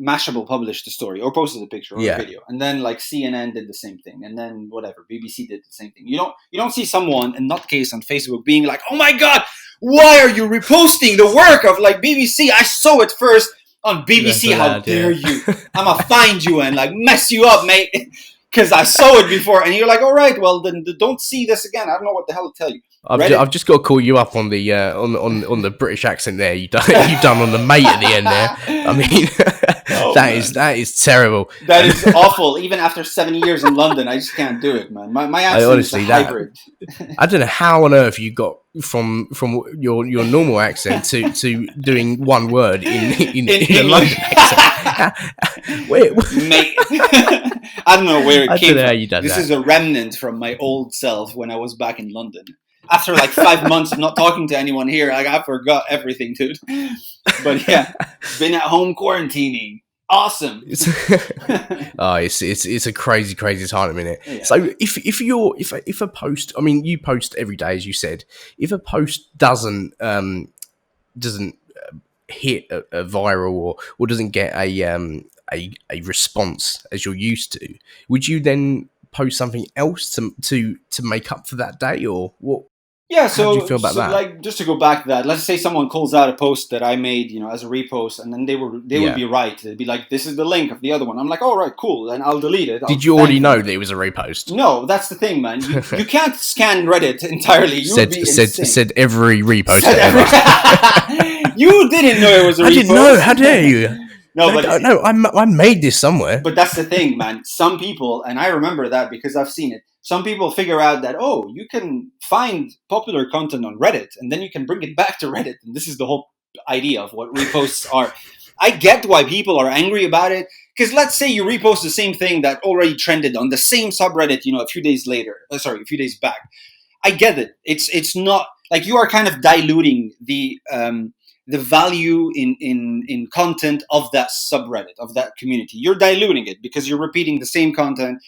Mashable published a story or posted a picture or a video, and then like CNN did the same thing, and then whatever BBC did the same thing. You don't see someone, in nutcase on Facebook, being like, "Oh my God, why are you reposting the work of like BBC? I saw it first on BBC. How dare you? I'ma find you and like mess you up, mate." Because I saw it before, and you're like, all right, well then don't see this again. I don't know what the hell to tell you. I've just got to call you up on the on the British accent there. You done on the mate at the end there. I mean, that is terrible. That is awful. Even after 7 years in London, I just can't do it, man. My accent is a hybrid. I don't know how on earth you got from your normal accent to doing one word in a London accent. Mate. I don't know where it came from. How you done this that. Is a remnant from my old self when I was back in London. After like 5 months of not talking to anyone here, like I forgot everything, dude. But yeah, been at home quarantining. Awesome. It's a crazy time at the minute. Yeah. So if a post, I mean, you post every day, as you said. If a post doesn't hit a viral or doesn't get a response as you're used to, would you then post something else to make up for that day, or what? Yeah, so how do you feel about that? Like, just to go back to that, let's say someone calls out a post that I made, as a repost, and then they would be right. They'd be like, "This is the link of the other one." I'm like, "All right, cool," then I'll delete it. Did you already know that it was a repost? No, that's the thing, man. You can't scan Reddit entirely. You would be insane. Said every repost. You didn't know it was a repost. I didn't know. How dare you? No, I made this somewhere. But that's the thing, man. Some people, and I remember that because I've seen it. Some people figure out that, you can find popular content on Reddit and then you can bring it back to Reddit. And this is the whole idea of what reposts are. I get why people are angry about it. Because let's say you repost the same thing that already trended on the same subreddit, a few days back. I get it. It's not like you are kind of diluting the value in content of that subreddit, of that community. You're diluting it because you're repeating the same content.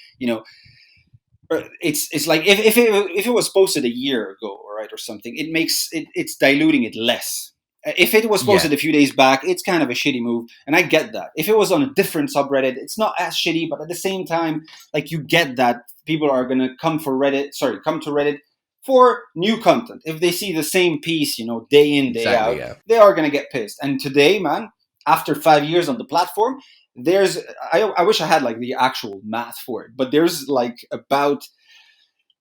It's like if it was posted a year ago, right, or something, it's diluting it less. If it was posted a few days back, it's kind of a shitty move, and I get that. If it was on a different subreddit, it's not as shitty, but at the same time, like, you get that people are gonna come to Reddit for new content. If they see the same piece, day in, day out, they are gonna get pissed. And today, man, after 5 years on the platform, I wish I had like the actual math for it, but there's like about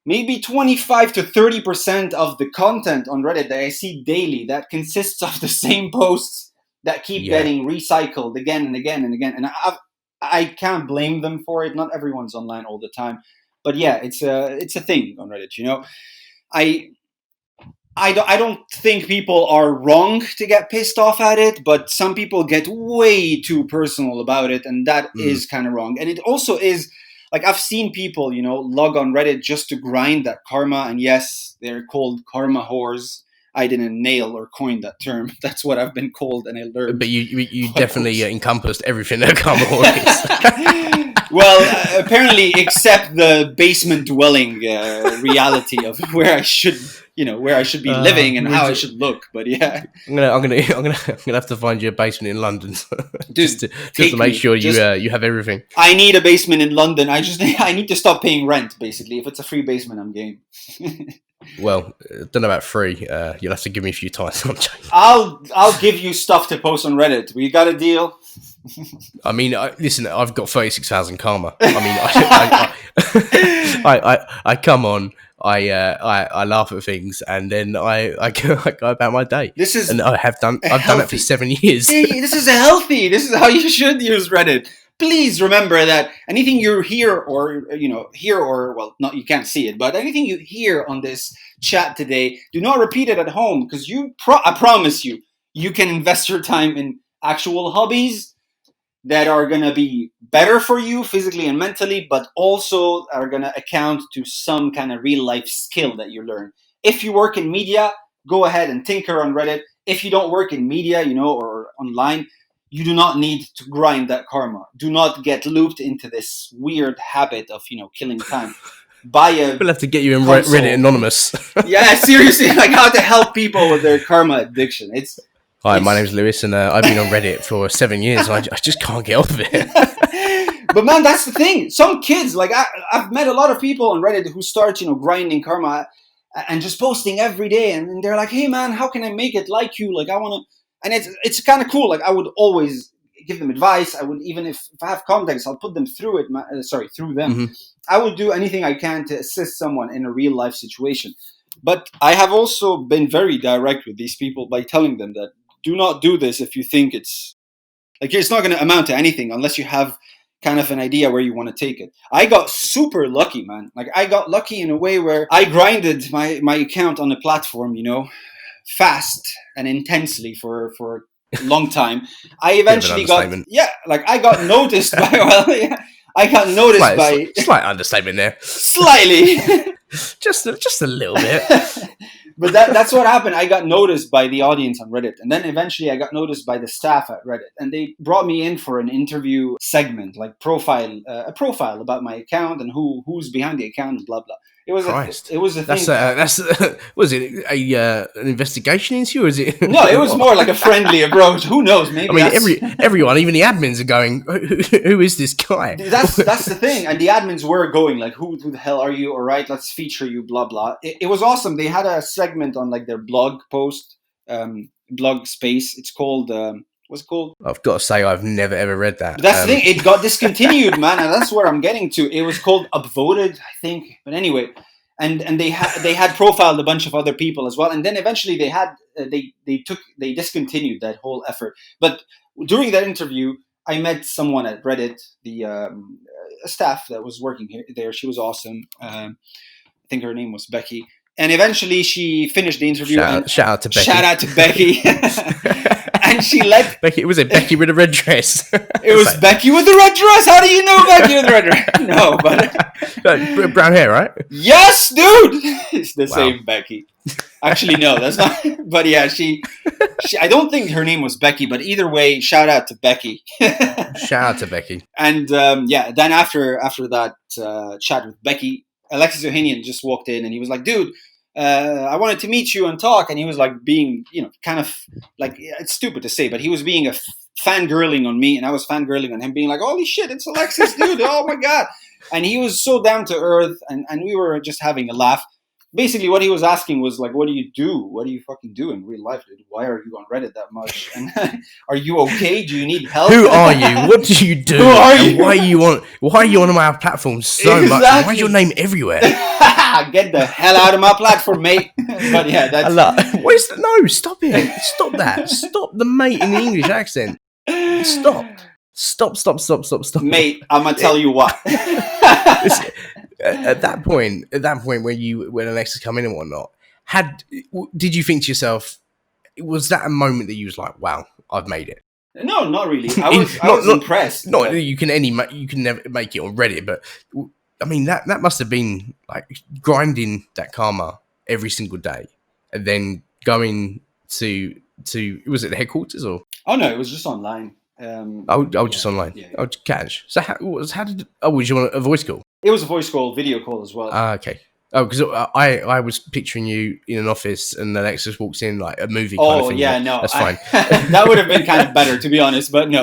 maybe 25 to 30% of the content on Reddit that I see daily that consists of the same posts that keep getting recycled again and again and again. And I can't blame them for it. Not everyone's online all the time, but yeah, it's a thing on Reddit. I don't think people are wrong to get pissed off at it, but some people get way too personal about it, and that is kind of wrong. And it also is, like, I've seen people, log on Reddit just to grind that karma, and yes, they're called karma whores. I didn't nail or coin that term. That's what I've been called, and I learned. But you definitely encompassed everything that karma whore is. Well, apparently, except the basement dwelling reality of where I should be living and how I should look. But yeah, I'm gonna have to find you a basement in London, just to make sure you have everything. I need a basement in London. I need to stop paying rent. Basically, if it's a free basement, I'm game. Well, don't know about free. You'll have to give me a few times. I'll give you stuff to post on Reddit. We got a deal. I mean, listen, I've got 36,000 karma. I mean, I come on, I laugh at things, and then I go about my day. And I've done it for 7 years. Hey, this is healthy. This is how you should use Reddit. Please remember that anything you hear well, not, you can't see it, but anything you hear on this chat today, do not repeat it at home, because I promise you can invest your time in actual hobbies that are going to be better for you physically and mentally, but also are going to account to some kind of real life skill that you learn. If you work in media, go ahead and tinker on Reddit. If you don't work in media, or online, you do not need to grind that karma. Do not get looped into this weird habit of, killing time. We'll have to get you in Reddit Anonymous. Yeah, seriously, like how to help people with their karma addiction. Hi, my name's Lewis, and I've been on Reddit for 7 years. I just can't get off of it. But man, that's the thing. Some kids, like I've met a lot of people on Reddit who start, grinding karma and just posting every day, and they're like, "Hey man, how can I make it like you? Like I want to." And it's kind of cool. Like I would always give them advice. I would, even if I have contacts, I'll put them through it. Through them. Mm-hmm. I would do anything I can to assist someone in a real life situation. But I have also been very direct with these people by telling them that, do not do this if you think it's not going to amount to anything unless you have kind of an idea where you want to take it. I got super lucky, man. Like I got lucky in a way where I grinded my account on the platform, fast and intensely for a long time. I eventually got noticed by slight understatement there. Slightly. just a little bit. But that's what happened. I got noticed by the audience on Reddit. And then eventually I got noticed by the staff at Reddit. And they brought me in for an interview segment, like a profile about my account and who's behind the account and blah, blah. It was a thing. Was it an investigation into you, or is it? No, it was more like a friendly approach. Who knows? Maybe. I mean, everyone, even the admins, are going, "Who is this guy?" That's the thing. And the admins were going like, "Who the hell are you? All right, let's feature you." Blah blah. It was awesome. They had a segment on like their blog post, blog space. It's called. What's it called? I've got to say, I've never ever read that. But that's the thing. It got discontinued, man, and that's where I'm getting to. It was called Upvoted, I think. But anyway, and they had profiled a bunch of other people as well, and then eventually they discontinued that whole effort. But during that interview, I met someone at Reddit, the staff that was working there. She was awesome. I think her name was Becky. And eventually she finished the interview. Shout out to Becky. Shout out to Becky. And she let Becky. Was it Becky with a red dress? It was Becky with the red dress. How do you know Becky with the red dress? No, but brown hair, right? yes, dude, it's the same Becky. Actually, no, that's not. But yeah, she. I don't think her name was Becky, but either way, shout out to Becky. Shout out to Becky. And then after that chat with Becky, Alexis Ohanian just walked in and he was like, dude, I wanted to meet you and talk. And he was like being, kind of like, it's stupid to say, but he was being a fangirling on me and I was fangirling on him, being like, holy shit, it's Alexis, dude. Oh my God. And he was so down to earth and we were just having a laugh. Basically, what he was asking was like, what do you do? What do you fucking do in real life, dude? Why are you on Reddit that much? And are you okay? Do you need help? Who are you? What do you do? Who are you? Why are you on my platform so much? Why is your name everywhere? Get the hell out of my platform, mate. But yeah, that's... No, stop it. Stop that. Stop the mate in the English accent. Stop. Mate, I'm going to tell you what. At that point when Alexis come in and whatnot, did you think to yourself, was that a moment that you was like, wow, I've made it? No, not really. I was impressed. Not you can never make it on Reddit, but I mean that must have been like grinding that karma every single day, and then going to was it the headquarters or? Oh no, it was just online. Just online. Yeah. Oh, catch. So was you on a voice call? It was a voice call, video call as well. Okay. Oh, because I was picturing you in an office and Alexis walks in like a movie kind of thing. Oh, yeah, no. That's fine. That would have been kind of better, to be honest, but no.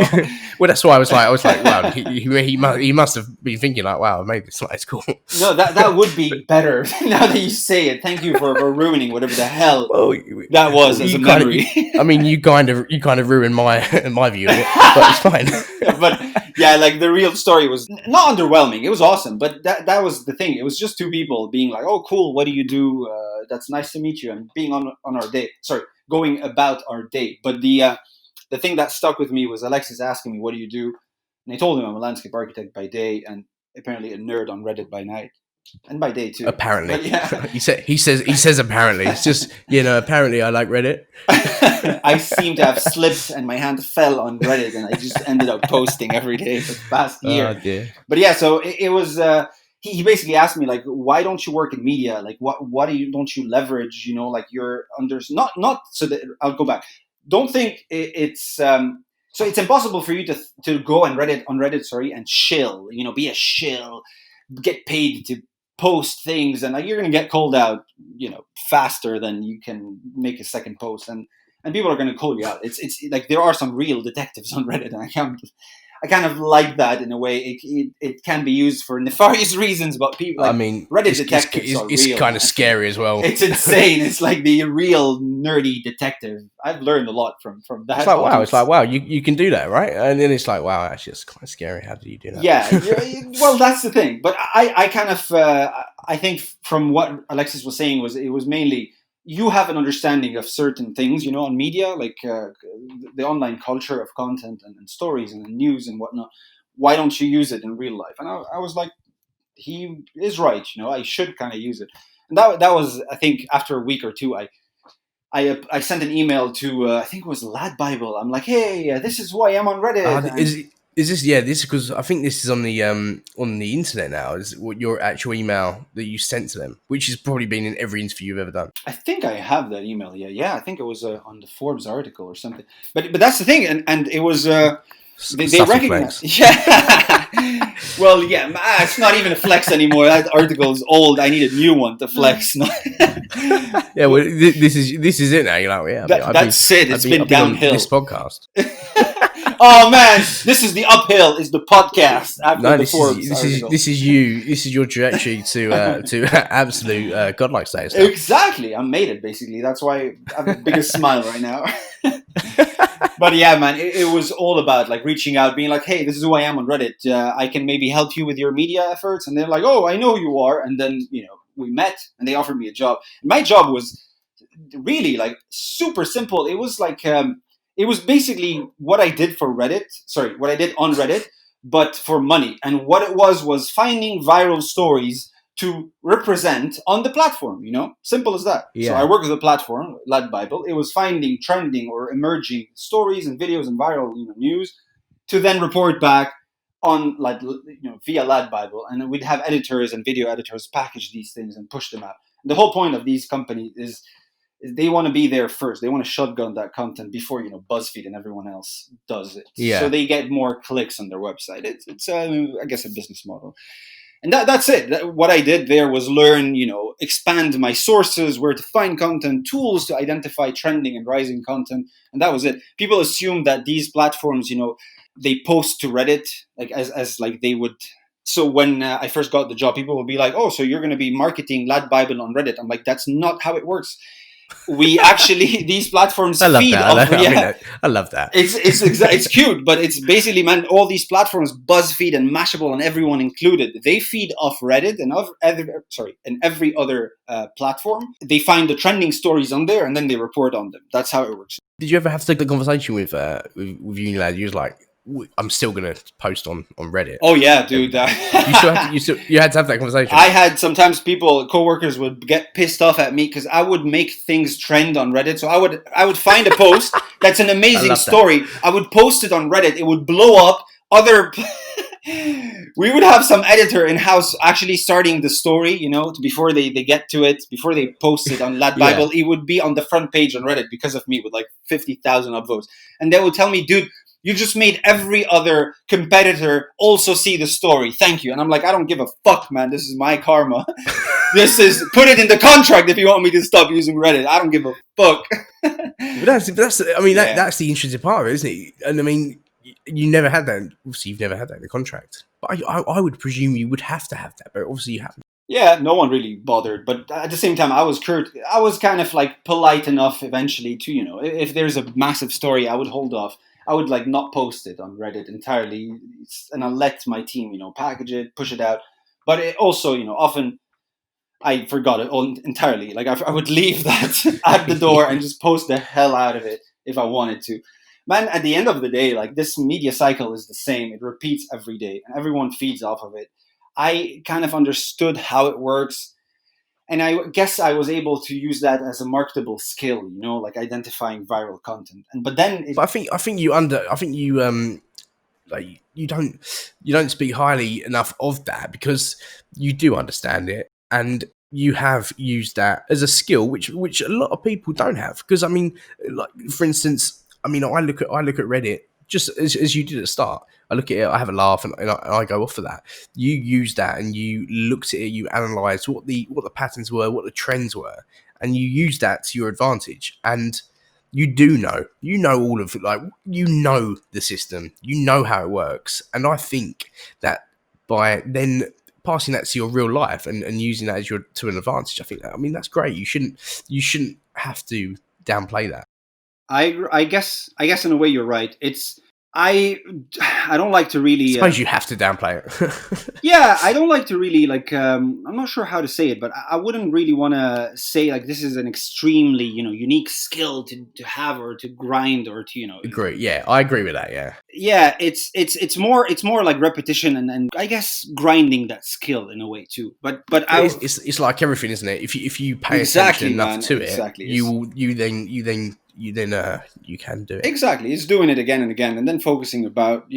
Well, that's why I was like, wow, he must have been thinking like, wow, I made this. Like, it's cool. No, that would be better now that you say it. Thank you for ruining whatever the hell that was as a memory. You kind of ruined my view of it, but it's fine. But yeah, like the real story was not underwhelming. It was awesome, but that was the thing. It was just two people being like, oh, cool, what do you do? That's nice to meet you. And being on our day. Sorry, going about our day. But the thing that stuck with me was Alexis asking me, what do you do? And I told him I'm a landscape architect by day and apparently a nerd on Reddit by night. And by day too. Apparently. But yeah. He says apparently. It's just, apparently I like Reddit. I seem to have slipped and my hand fell on Reddit and I just ended up posting every day for the past year. Oh, dear. But yeah, so it was... He basically asked me like, why don't you work in media? Like, what don't you leverage? Like you're under not so that I'll go back. Don't think it's so it's impossible for you to go on Reddit, and shill. Be a shill, get paid to post things, and you're gonna get called out, faster than you can make a second post, and people are gonna call you out. It's like there are some real detectives on Reddit, and I kind of like that in a way. It can be used for nefarious reasons, but people, Reddit detectives are real. It's kind of scary as well. It's insane. It's like the real nerdy detective. I've learned a lot from that. It's like wow, you can do that, right? And then it's like, wow, actually, it's kind of scary. How do you do that? Yeah, well, that's the thing. But I kind of I think from what Alexis was saying it was mainly, you have an understanding of certain things, on media, like the online culture of content and stories and news and whatnot. Why don't you use it in real life? And I was like, he is right. I should kind of use it. And that was, I think, after a week or two, I sent an email to, I think it was Lad Bible. I'm like, hey, this is who I am on Reddit. Is this? Yeah, this is because I think this is on the internet now. Is what your actual email that you sent to them, which has probably been in every interview you've ever done. I think I have that email. Yeah. I think it was on the Forbes article or something. But that's the thing, and it was they recognize. Yeah. Well, yeah, it's not even a flex anymore. That article is old. I need a new one to flex. Yeah, well, this is it now. You're like, yeah, that's it. It's been downhill. This podcast. Oh man, this is the uphill. Is the podcast after the Forbes article. This is your trajectory to absolute godlike status. Now. Exactly, I made it basically. That's why I have the biggest smile right now. But yeah, man, it was all about like reaching out, being like, hey, this is who I am on Reddit. I can maybe help you with your media efforts. And they're like, oh, I know who you are. And then we met, and they offered me a job. My job was really like super simple. It was like. It was basically what I did on Reddit, but for money. And what it was finding viral stories to represent on the platform, simple as that. So I work with a platform, Lad Bible. It was finding trending or emerging stories and videos and viral news to then report back on via Lad Bible, and then we'd have editors and video editors package these things and push them out. And the whole point of these companies is they want to be there first. They want to shotgun that content before BuzzFeed and everyone else does it. So they get more clicks on their website. It's I guess a business model. And that's it. What I did there was learn, expand my sources, where to find content, tools to identify trending and rising content, and that was it. People assume that these platforms, they post to Reddit, like as like they would. So when I first got the job, people would be like, "Oh, so you're going to be marketing Lad Bible on Reddit?" I'm like, "That's not how it works." We actually these platforms feed off. I love that. It's cute, but it's basically, man, all these platforms, BuzzFeed and Mashable and everyone included, they feed off Reddit and every other platform. They find the trending stories on there and then they report on them. That's how it works. Did you ever have to take the conversation with Unilad? You was like, I'm still gonna post on Reddit. Oh yeah, dude. You had to have that conversation. I had sometimes coworkers would get pissed off at me because I would make things trend on Reddit. So I would find a post that's an amazing story. I would post it on Reddit. It would blow up. We would have some editor in house actually starting the story, before they get to it, before they post it on Lad Bible. It would be on the front page on Reddit because of me with like 50,000 upvotes, and they would tell me, dude, you just made every other competitor also see the story. Thank you. And I'm like, I don't give a fuck, man. This is my karma. Put it in the contract if you want me to stop using Reddit. I don't give a fuck. That's the interesting part of it, isn't it? And I mean, you never had that. Obviously, you've never had that in the contract. But I would presume you would have to have that. But obviously, you haven't. Yeah, no one really bothered. But at the same time, I was kind of like polite enough eventually to, if there's a massive story, I would hold off. I would like not post it on Reddit entirely, and I'll let my team, package it, push it out. But it also, often I forgot it all entirely. Like I would leave that at the door and just post the hell out of it if I wanted to. Man, at the end of the day, like this media cycle is the same. It repeats every day and everyone feeds off of it. I kind of understood how it works. And I guess I was able to use that as a marketable skill, like identifying viral content. But I think you don't speak highly enough of that because you do understand it and you have used that as a skill, which a lot of people don't have. Because I mean, like for instance, I look at Reddit just as you did at the start. I look at it, I have a laugh, and I go off for that. You used that, and you looked at it, you analysed what the patterns were, what the trends were, and you used that to your advantage. And you know all of it, like the system, you know how it works. And I think that by then passing that to your real life and using that as to an advantage, that's great. You shouldn't have to downplay that. I guess in a way you're right. I don't like to really. I suppose you have to downplay it. Yeah, I don't like to really I'm not sure how to say it, but I wouldn't really want to say like this is an extremely unique skill to have or to grind or to Agree. Yeah, I agree with that. Yeah. Yeah, it's more like repetition and I guess grinding that skill in a way too. But it's like everything, isn't it? If you pay attention enough to it, you can do it. Exactly. It's doing it again and again and then focusing about,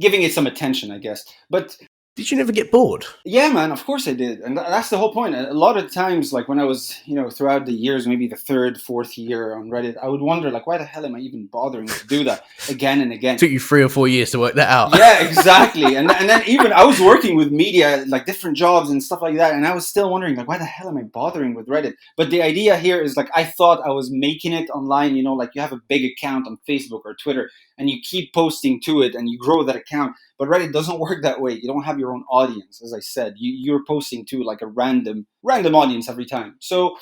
giving it some attention, I guess. But did you never get bored? Yeah, man, of course I did. And that's the whole point. A lot of times, like when I was, throughout the years, maybe the third, fourth year on Reddit, I would wonder, like, why the hell am I even bothering to do that again and again? It took you 3 or 4 years to work that out. Yeah, exactly. And then even I was working with media, like different jobs and stuff like that. And I was still wondering, like, why the hell am I bothering with Reddit? But the idea here is like, I thought I was making it online, like you have a big account on Facebook or Twitter and you keep posting to it and you grow that account. But Reddit doesn't work that way. You don't have your own audience, as I said. You're posting to like a random audience every time. So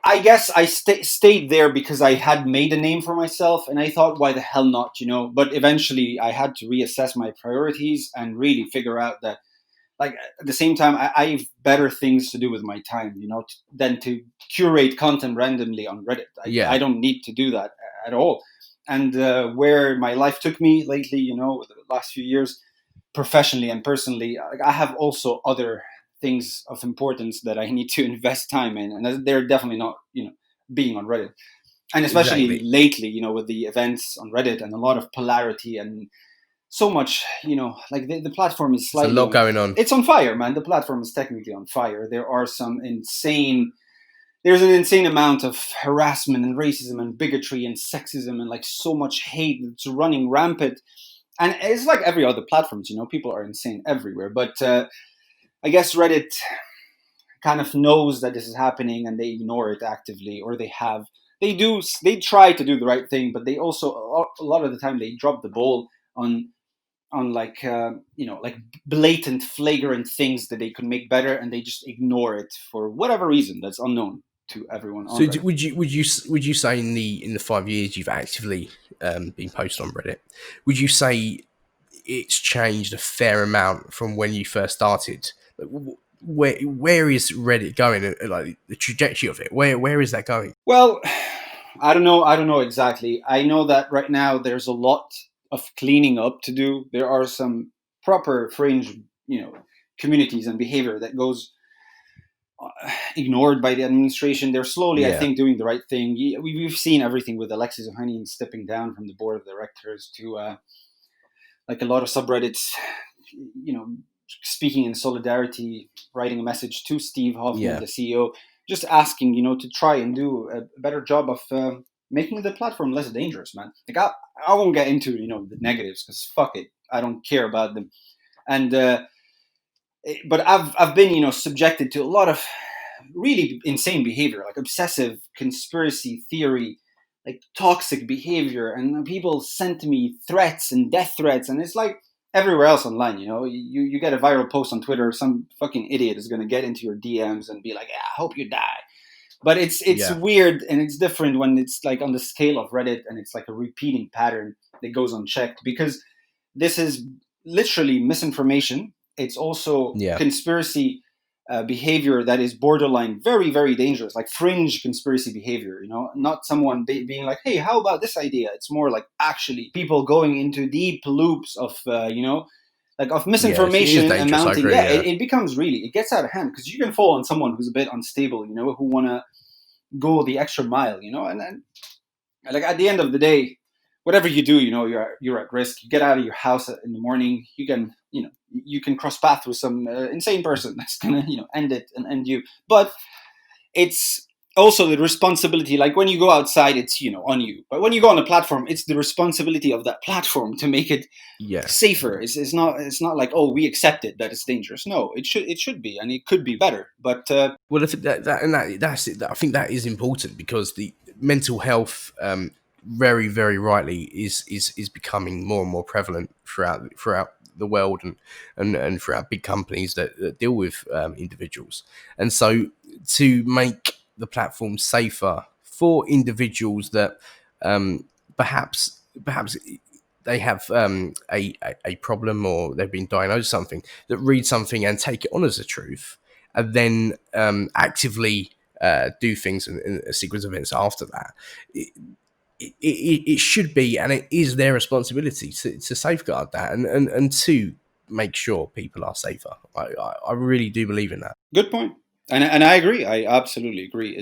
I guess I stayed there because I had made a name for myself, and I thought, why the hell not, But eventually, I had to reassess my priorities and really figure out that, like, at the same time, I have better things to do with my time, than to curate content randomly on Reddit. I don't need to do that at all. And where my life took me lately, the last few years, professionally and personally, I have also other things of importance that I need to invest time in, and they're definitely not, being on Reddit. And especially lately, with the events on Reddit and a lot of polarity and so much, like the platform is slightly... There's a lot going on. It's on fire, man. The platform is technically on fire. There's an insane amount of harassment and racism and bigotry and sexism and like so much hate that's running rampant. And it's like every other platforms, people are insane everywhere. But I guess Reddit kind of knows that this is happening and they ignore it actively, or they try to do the right thing, but they also, a lot of the time, they drop the ball on like, like blatant, flagrant things that they could make better, and they just ignore it for whatever reason that's unknown to everyone. So would you say in the 5 years you've actively been posting on Reddit, would you say it's changed a fair amount from when you first started? Where is Reddit going? Like the trajectory of it, where is that going? Well, I don't know exactly. I know that right now there's a lot of cleaning up to do. There are some proper fringe, communities and behavior that goes ignored by the administration. They're slowly, I think, doing the right thing. We've seen everything with Alexis Ohanian stepping down from the board of directors to like a lot of subreddits, speaking in solidarity, writing a message to Steve Hoffman, the CEO, just asking, to try and do a better job of making the platform less dangerous, man. Like I won't get into, the negatives, because fuck it, I don't care about them. And but I've been, subjected to a lot of really insane behavior, like obsessive conspiracy theory, like toxic behavior, and people sent me threats and death threats, and it's like everywhere else online, you get a viral post on Twitter, some fucking idiot is going to get into your DMs and be like, I hope you die. But it's weird, and it's different when it's like on the scale of Reddit, and it's like a repeating pattern that goes unchecked, because this is literally misinformation. It's also conspiracy behavior that is borderline very, very dangerous, like fringe conspiracy behavior, not someone being like, hey, how about this idea? It's more like actually people going into deep loops of, like of misinformation and mounting. It becomes it gets out of hand, because you can fall on someone who's a bit unstable, who want to go the extra mile, and then like at the end of the day, whatever you do, you're at risk. You get out of your house in the morning, you can cross paths with some insane person that's gonna, end it and end you. But it's also the responsibility, like when you go outside, it's, on you. But when you go on a platform, it's the responsibility of that platform to make it safer. It's not like, oh, we accept it that it's dangerous. No, it should be, and it could be better. But well, I think that's it. I think that is important, because the mental health, very, very rightly, is becoming more and more prevalent throughout the world and throughout big companies that deal with individuals. And so to make the platform safer for individuals that perhaps they have a problem, or they've been diagnosed with something, that read something and take it on as a truth, and then actively do things in a sequence of events after that. It should be, and it is their responsibility to safeguard that and to make sure people are safer. I really do believe in that. Good point. And I agree. I absolutely agree.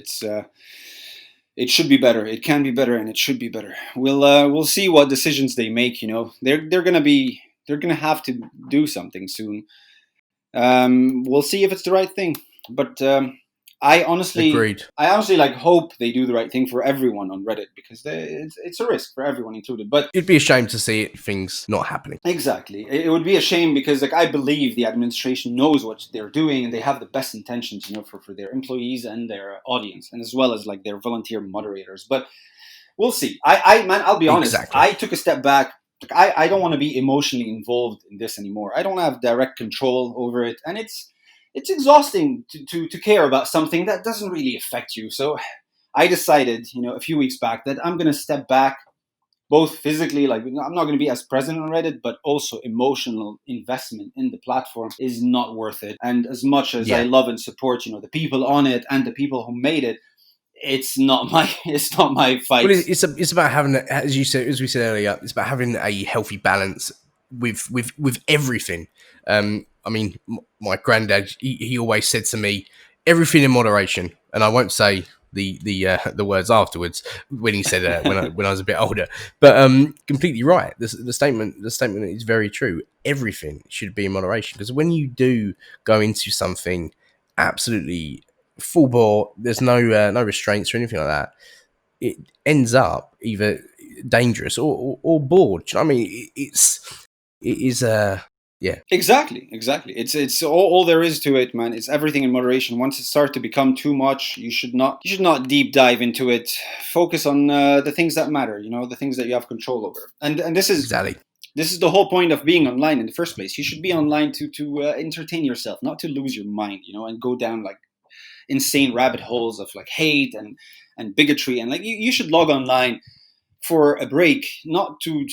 It should be better. It can be better, and it should be better. We'll see what decisions they make. They're gonna have to do something soon. We'll see if it's the right thing. But I honestly like hope they do the right thing for everyone on Reddit, because it's a risk for everyone included. But it'd be a shame to see things not happening. Exactly, it would be a shame, because like I believe the administration knows what they're doing, and they have the best intentions, for their employees and their audience, and as well as like their volunteer moderators. But we'll see. I'll be honest. Exactly. I took a step back. Like I don't want to be emotionally involved in this anymore. I don't have direct control over it, and it's exhausting to care about something that doesn't really affect you. So I decided, a few weeks back, that I'm going to step back, both physically, like I'm not going to be as present on Reddit, but also emotional investment in the platform is not worth it. And as much as I love and support, the people on it and the people who made it, it's not my fight. Well, it's about having, as we said earlier, it's about having a healthy balance with everything. I mean, my granddad, he always said to me, everything in moderation. And I won't say the words afterwards when he said when I was a bit older, but completely right. The statement is very true. Everything should be in moderation, because when you do go into something absolutely full bore, there's no restraints or anything like that, it ends up either dangerous or bored. Do you know what I mean? It is yeah. Exactly. It's all there is to it, man. It's everything in moderation. Once it starts to become too much, you should not deep dive into it. Focus on the things that matter. The things that you have control over. And this is Exactly. this is the whole point of being online in the first place. You should be online to entertain yourself, not to lose your mind. And go down like insane rabbit holes of like hate and bigotry. And like you should log online for a break, not to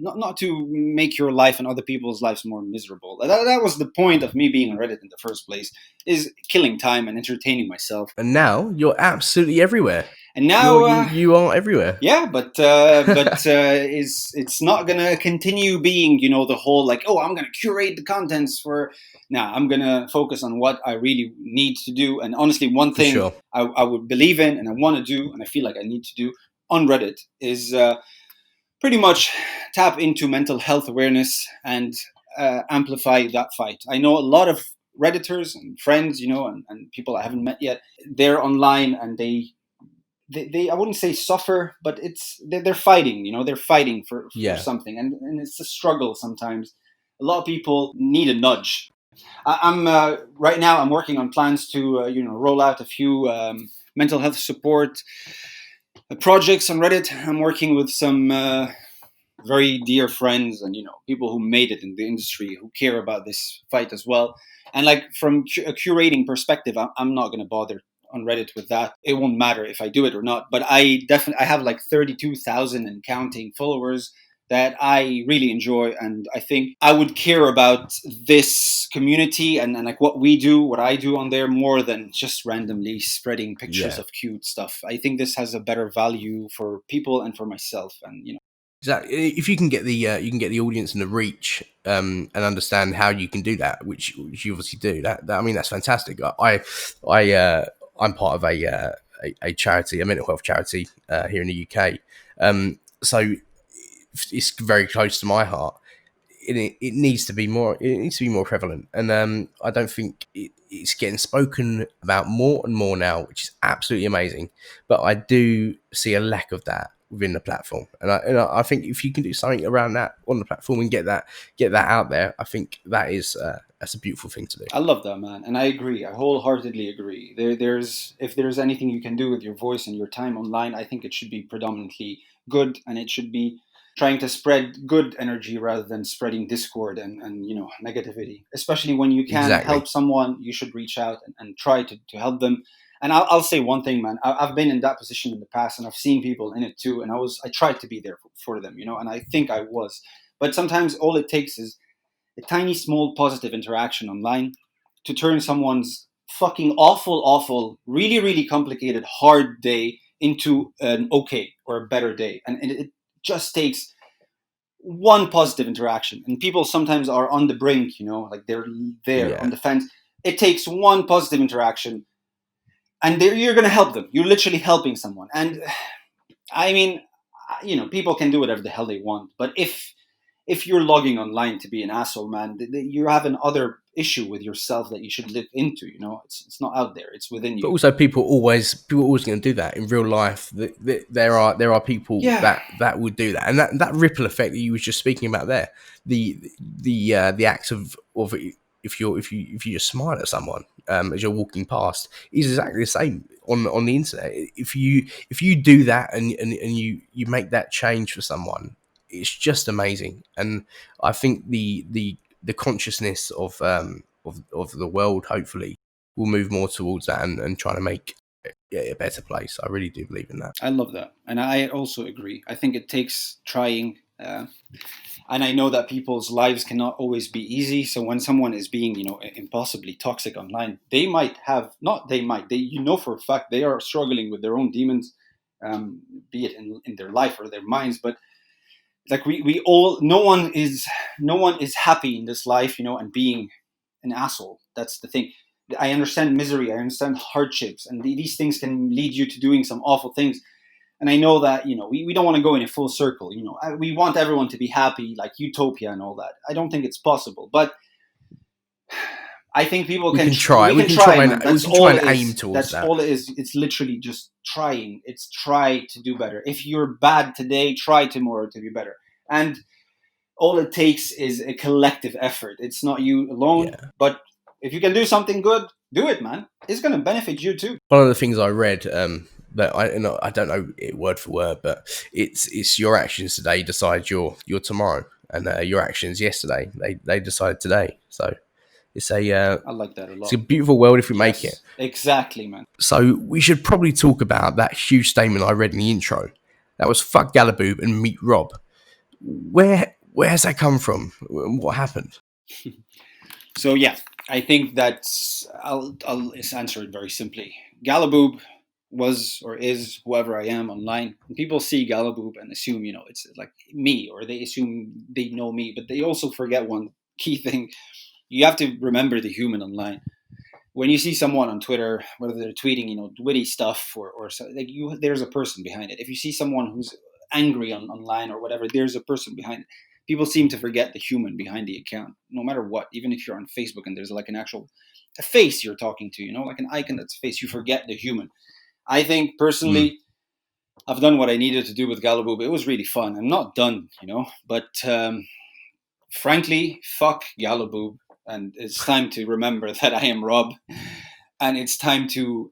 not to make your life and other people's lives more miserable. That was the point of me being on Reddit in the first place, is killing time and entertaining myself. And now you're absolutely everywhere. And now you are everywhere. Yeah, but it's not gonna continue being the whole like, oh, I'm gonna curate the contents for. Now I'm gonna focus on what I really need to do. And honestly, one thing Sure. I would believe in and I want to do and I feel like I need to do on Reddit is pretty much tap into mental health awareness and amplify that fight. I know a lot of Redditors and friends, and people I haven't met yet. They're online and they I wouldn't say suffer, but they're fighting. They're fighting for something, and it's a struggle sometimes. A lot of people need a nudge. I'm right now. I'm working on plans to roll out a few mental health support projects on Reddit. I'm working with some very dear friends and people who made it in the industry who care about this fight as well. And like from a curating perspective, I'm not going to bother on Reddit with that. It won't matter if I do it or not. But I have like 32,000 and counting followers that I really enjoy, and I think I would care about this community and like what I do on there more than just randomly spreading pictures of cute stuff. I think this has a better value for people and for myself, and Exactly. If you can get the audience and the reach, and understand how you can do that, which you obviously do. That I mean, that's fantastic. I'm part of a charity, a mental health charity here in the UK. So it's very close to my heart. It needs to be more. It needs to be more prevalent, and I don't think it's getting spoken about more and more now, which is absolutely amazing. But I do see a lack of that within the platform, and I think if you can do something around that on the platform and get that out there, I think that's a beautiful thing to do. I love that, man, and I agree. I wholeheartedly agree. If there's anything you can do with your voice and your time online, I think it should be predominantly good, and it should be trying to spread good energy rather than spreading discord and negativity. Especially when you can help someone, you should reach out and try to help them. And I'll say one thing, man. I've been in that position in the past, and I've seen people in it too. And I tried to be there for them, and I think I was. But sometimes all it takes is a tiny, small, positive interaction online to turn someone's fucking awful, really, really complicated, hard day into an okay or a better day. And it just takes one positive interaction. And people sometimes are on the brink, like they're there on the fence. It takes one positive interaction, and you're going to help them. You're literally helping someone. And I mean, people can do whatever the hell they want. But if you're logging online to be an asshole, man, you have another issue with yourself that you should look into. It's not out there; it's within you. But also, people always going to do that in real life. There are people that would do that, and that ripple effect that you were just speaking about there. The act of if you just smile at someone as you're walking past is exactly the same on the internet. If you do that and you make that change for someone, it's just amazing. And I think the consciousness of the world hopefully will move more towards that and trying to make it a better place. I really do believe in that. I love that, and I also agree. I think it takes trying, and I know that people's lives cannot always be easy. So when someone is being impossibly toxic online, they for a fact they are struggling with their own demons, be it in their life or their minds, but like we all, no one is happy in this life, and being an asshole. That's the thing. I understand misery, I understand hardships, and these things can lead you to doing some awful things. And I know that, we don't want to go in a full circle. We want everyone to be happy, like utopia and all that. I don't think it's possible, but I think people we can try. We can try, man. We can try and aim towards that. That's all it is. It's literally just trying. It's try to do better. If you're bad today, try tomorrow to be better. And all it takes is a collective effort. It's not you alone, but if you can do something good, do it, man. It's going to benefit you too. One of the things I read, that I don't know it word for word, but it's your actions today decide your tomorrow, and your actions yesterday they decide today. So it's a I like that a lot. It's a beautiful world if we make it. Exactly, man. So we should probably talk about that huge statement I read in the intro. That was "fuck Gala Boob and meet Rob." Where's that come from? What happened? So yeah, I think I'll answer it very simply. Gala Boob was or is whoever I am online. And people see Gala Boob and assume, it's like me, or they assume they know me, but they also forget one key thing. You have to remember the human online. When you see someone on Twitter, whether they're tweeting, witty stuff or so, like there's a person behind it. If you see someone who's angry online or whatever, there's a person behind it. People seem to forget the human behind the account, no matter what. Even if you're on Facebook and there's like a face you're talking to, like an icon that's a face, you forget the human. I think personally, I've done what I needed to do with GallowBoob. It was really fun. I'm not done, but frankly, fuck GallowBoob. And it's time to remember that I am Rob. And it's time to,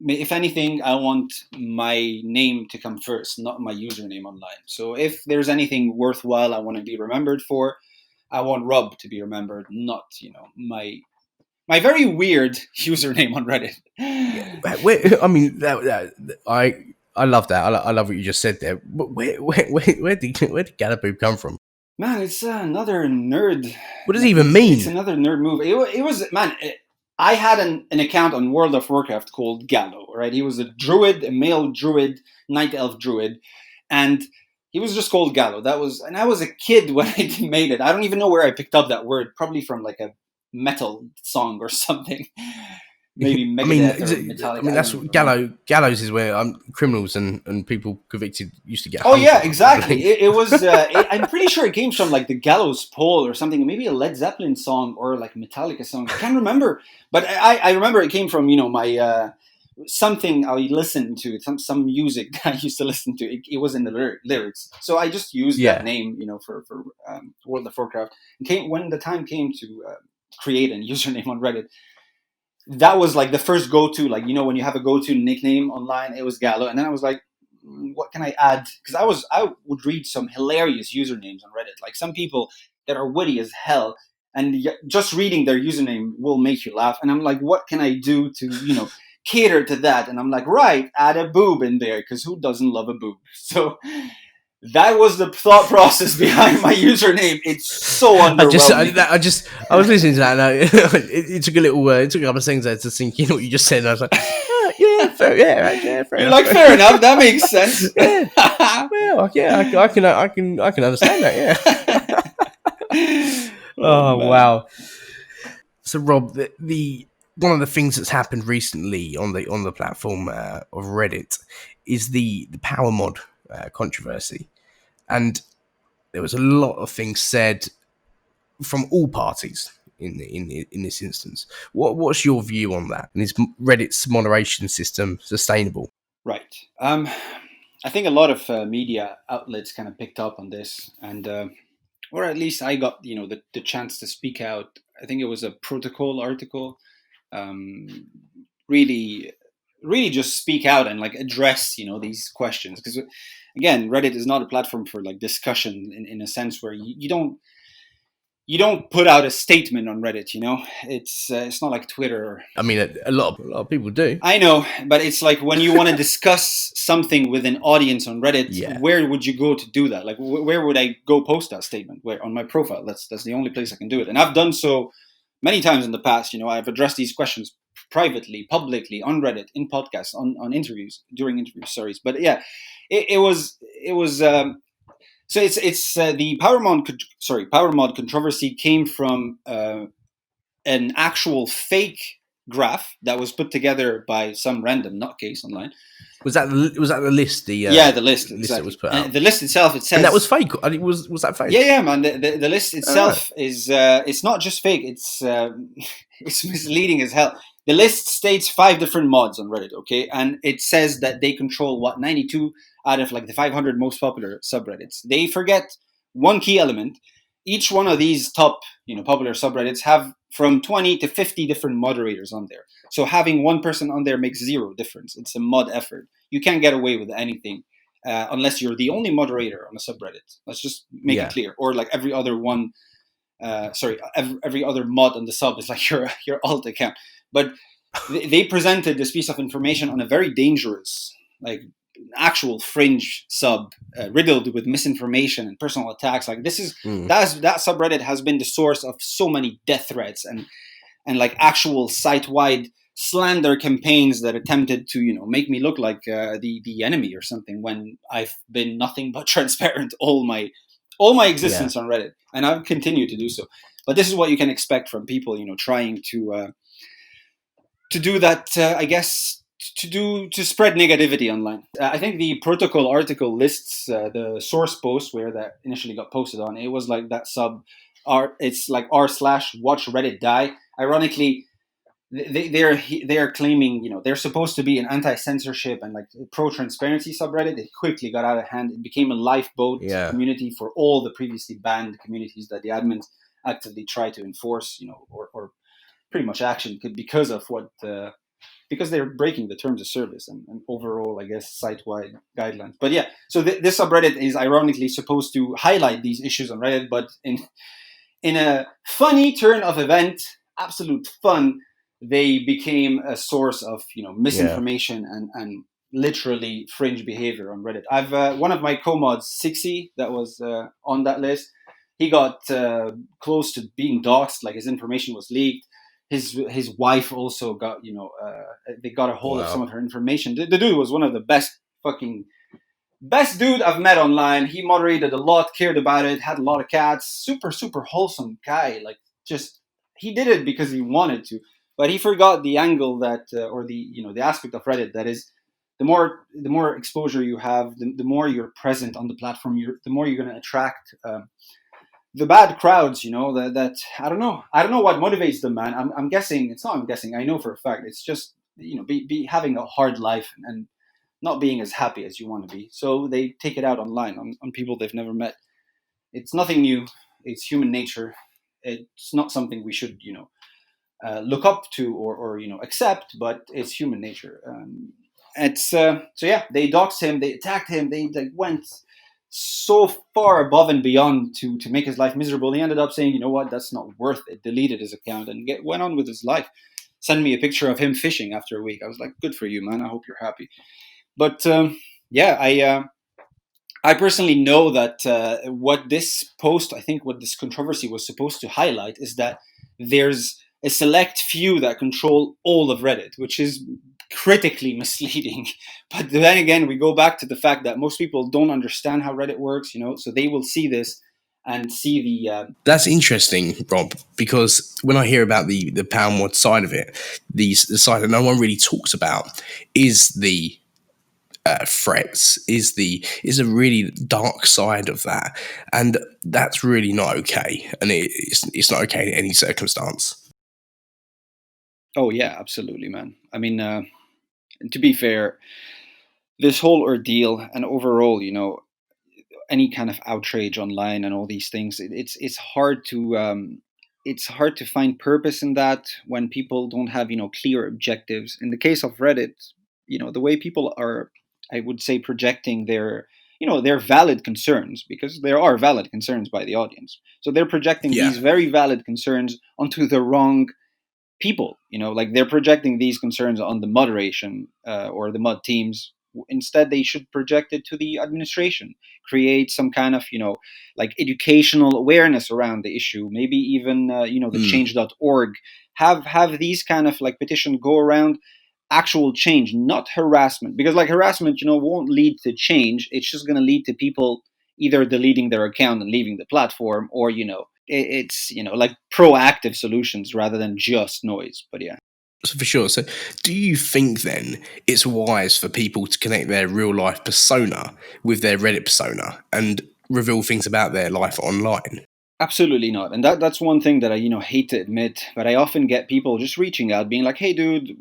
if anything, I want my name to come first, not my username online. So if there's anything worthwhile I want to be remembered for, I want Rob to be remembered, not, my very weird username on Reddit. I mean, I love that. I love what you just said there. Where did Gala Boob come from? Man, it's another nerd. What does it even mean? It's another nerd move. It was, man. I had an account on World of Warcraft called Gallo, right? He was a druid, a male druid, night elf druid, and he was just called Gallo. And I was a kid when I made it. I don't even know where I picked up that word. Probably from like a metal song or something. Maybe Megadeth or Metallica. I mean, that's what gallows is where criminals and people convicted used to get. Oh yeah, exactly. It was. I'm pretty sure it came from like the gallows pole or something. Maybe a Led Zeppelin song or like Metallica song. I can't remember, but I remember it came from my something I listened to. Some music that I used to listen to. It was in the lyrics, so I just used that name, for World of Warcraft. And when the time came to create a username on Reddit. That was like the first go-to, like, when you have a go-to nickname online, it was Gallo. And then I was like, what can I add? Because I would read some hilarious usernames on Reddit, like some people that are witty as hell, and just reading their username will make you laugh. And I'm like, what can I do to, cater to that? And I'm like, right, add a boob in there, because who doesn't love a boob? So that was the thought process behind my username. It's so underwhelming. I was listening to that, and it took a little, it took a couple of things there to sink in what you just said. And I was like, fair enough. You're like, fair enough. That makes sense. Well, I can understand that. Yeah. Oh wow. So Rob, the one of the things that's happened recently on the platform of Reddit is the power mod controversy. And there was a lot of things said from all parties in this instance. What's your view on that? And is Reddit's moderation system sustainable? Right. I think a lot of media outlets kind of picked up on this, and or at least I got the chance to speak out. I think it was a Protocol article. Really just speak out and like address these questions, because again, Reddit is not a platform for like discussion in a sense where you don't put out a statement on Reddit. It's not like Twitter. I mean, a lot of people do. I know, but it's like when you want to discuss something with an audience on Reddit, where would you go to do that? Like, where would I go post that statement? Where? On my profile? That's the only place I can do it, and I've done so many times in the past. I've addressed these questions privately, publicly, on Reddit, in podcasts, on interviews, during interviews. Sorry, but yeah, it was So it's the power mod controversy came from an actual fake graph that was put together by some random nutcase online. Was that the list? The The list, list exactly. that was put and out. the list itself, it says, And that was fake. Was that fake? Yeah, man. The list itself is it's not just fake. It's it's misleading as hell. The list states 5 different mods on Reddit, okay, and it says that they control 92 out of like the 500 most popular subreddits. They forget one key element. Each one of these top, popular subreddits have from 20 to 50 different moderators on there. So having one person on there makes zero difference. It's a mod effort. You can't get away with anything unless you're the only moderator on a subreddit. Let's just make it clear. Or like every other one, every other mod on the sub is like your alt account. But they presented this piece of information on a very dangerous, like actual fringe sub, riddled with misinformation and personal attacks. Like this is that subreddit has been the source of so many death threats and like actual site-wide slander campaigns that attempted to make me look like the enemy or something, when I've been nothing but transparent all my existence on Reddit, and I've continued to do so. But this is what you can expect from people trying to do that, I guess, to spread negativity online. I think the protocol article lists the source post where that initially got posted on. It was like that sub it's like r/watch Reddit die. Ironically, they're claiming they're supposed to be an anti-censorship and like pro-transparency subreddit. It quickly got out of hand. It became a lifeboat community for all the previously banned communities that the admins actively try to enforce, or pretty much action because of what because they're breaking the terms of service and overall, I guess, site-wide guidelines. But yeah, so this subreddit is ironically supposed to highlight these issues on Reddit, but in a funny turn of event, absolute fun, they became a source of misinformation and literally fringe behavior on Reddit. I've one of my co-mods, Sixy, that was on that list. He got close to being doxxed, like his information was leaked. His wife also got they got a hold of some of her information. The dude was one of the best dude I've met online. He moderated a lot, cared about it, had a lot of cats. Super, super wholesome guy. Like, just, he did it because he wanted to. But he forgot the angle that, or the aspect of Reddit that is, the more exposure you have, the more you're present on the platform, the more you're going to attract the bad crowds. That I don't know what motivates them, man. I'm guessing. It's not. I'm guessing. I know for a fact. It's just be having a hard life and not being as happy as you want to be. So they take it out online on people they've never met. It's nothing new. It's human nature. It's not something we should look up to or accept, but it's human nature. It's so yeah. They doxed him. They attacked him. They went so far above and beyond to make his life miserable. He ended up saying, you know what, that's not worth it. Deleted his account and went on with his life. Send me a picture of him fishing after a week. I was like, good for you, man. I hope you're happy. But yeah, I personally know that what this controversy was supposed to highlight is that there's a select few that control all of Reddit, which is critically misleading. But then again, we go back to the fact that most people don't understand how Reddit works, so they will see this and see the... That's interesting, Rob, because when I hear about the power mod side of it, the side that no one really talks about is the threats, is a really dark side of that, and that's really not okay, and it's not okay in any circumstance. Oh yeah, absolutely, man. I mean, to be fair, this whole ordeal and overall, any kind of outrage online and all these things, it's hard to find purpose in that when people don't have clear objectives. In the case of Reddit, the way people are, I would say, projecting their valid concerns, because there are valid concerns by the audience. So they're projecting these very valid concerns onto the wrong people. Like they're projecting these concerns on the moderation or the mod teams. Instead, they should project it to the administration, create some kind of like educational awareness around the issue. Maybe even the change.org have these kind of like petition go around actual change, not harassment, because like harassment won't lead to change. It's just going to lead to people either deleting their account and leaving the platform, or it's like proactive solutions rather than just noise. But yeah. So for sure. So do you think then it's wise for people to connect their real life persona with their Reddit persona and reveal things about their life online? Absolutely not. And that's one thing that I, hate to admit, but I often get people just reaching out being like, "Hey dude,"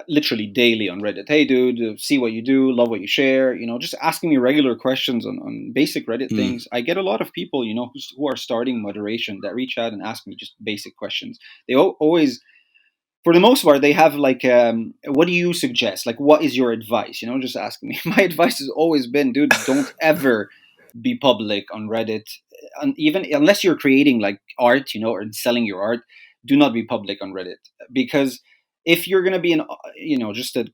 literally daily on Reddit, "Hey dude, see what you do, love what you share," just asking me regular questions on basic Reddit things. I get a lot of people, who are starting moderation that reach out and ask me just basic questions. They always, for the most part, they have like, "What do you suggest? Like, what is your advice?" Just asking me. My advice has always been, dude, don't ever be public on Reddit, and even unless you're creating like art, or selling your art, do not be public on Reddit. Because if you're going to be just a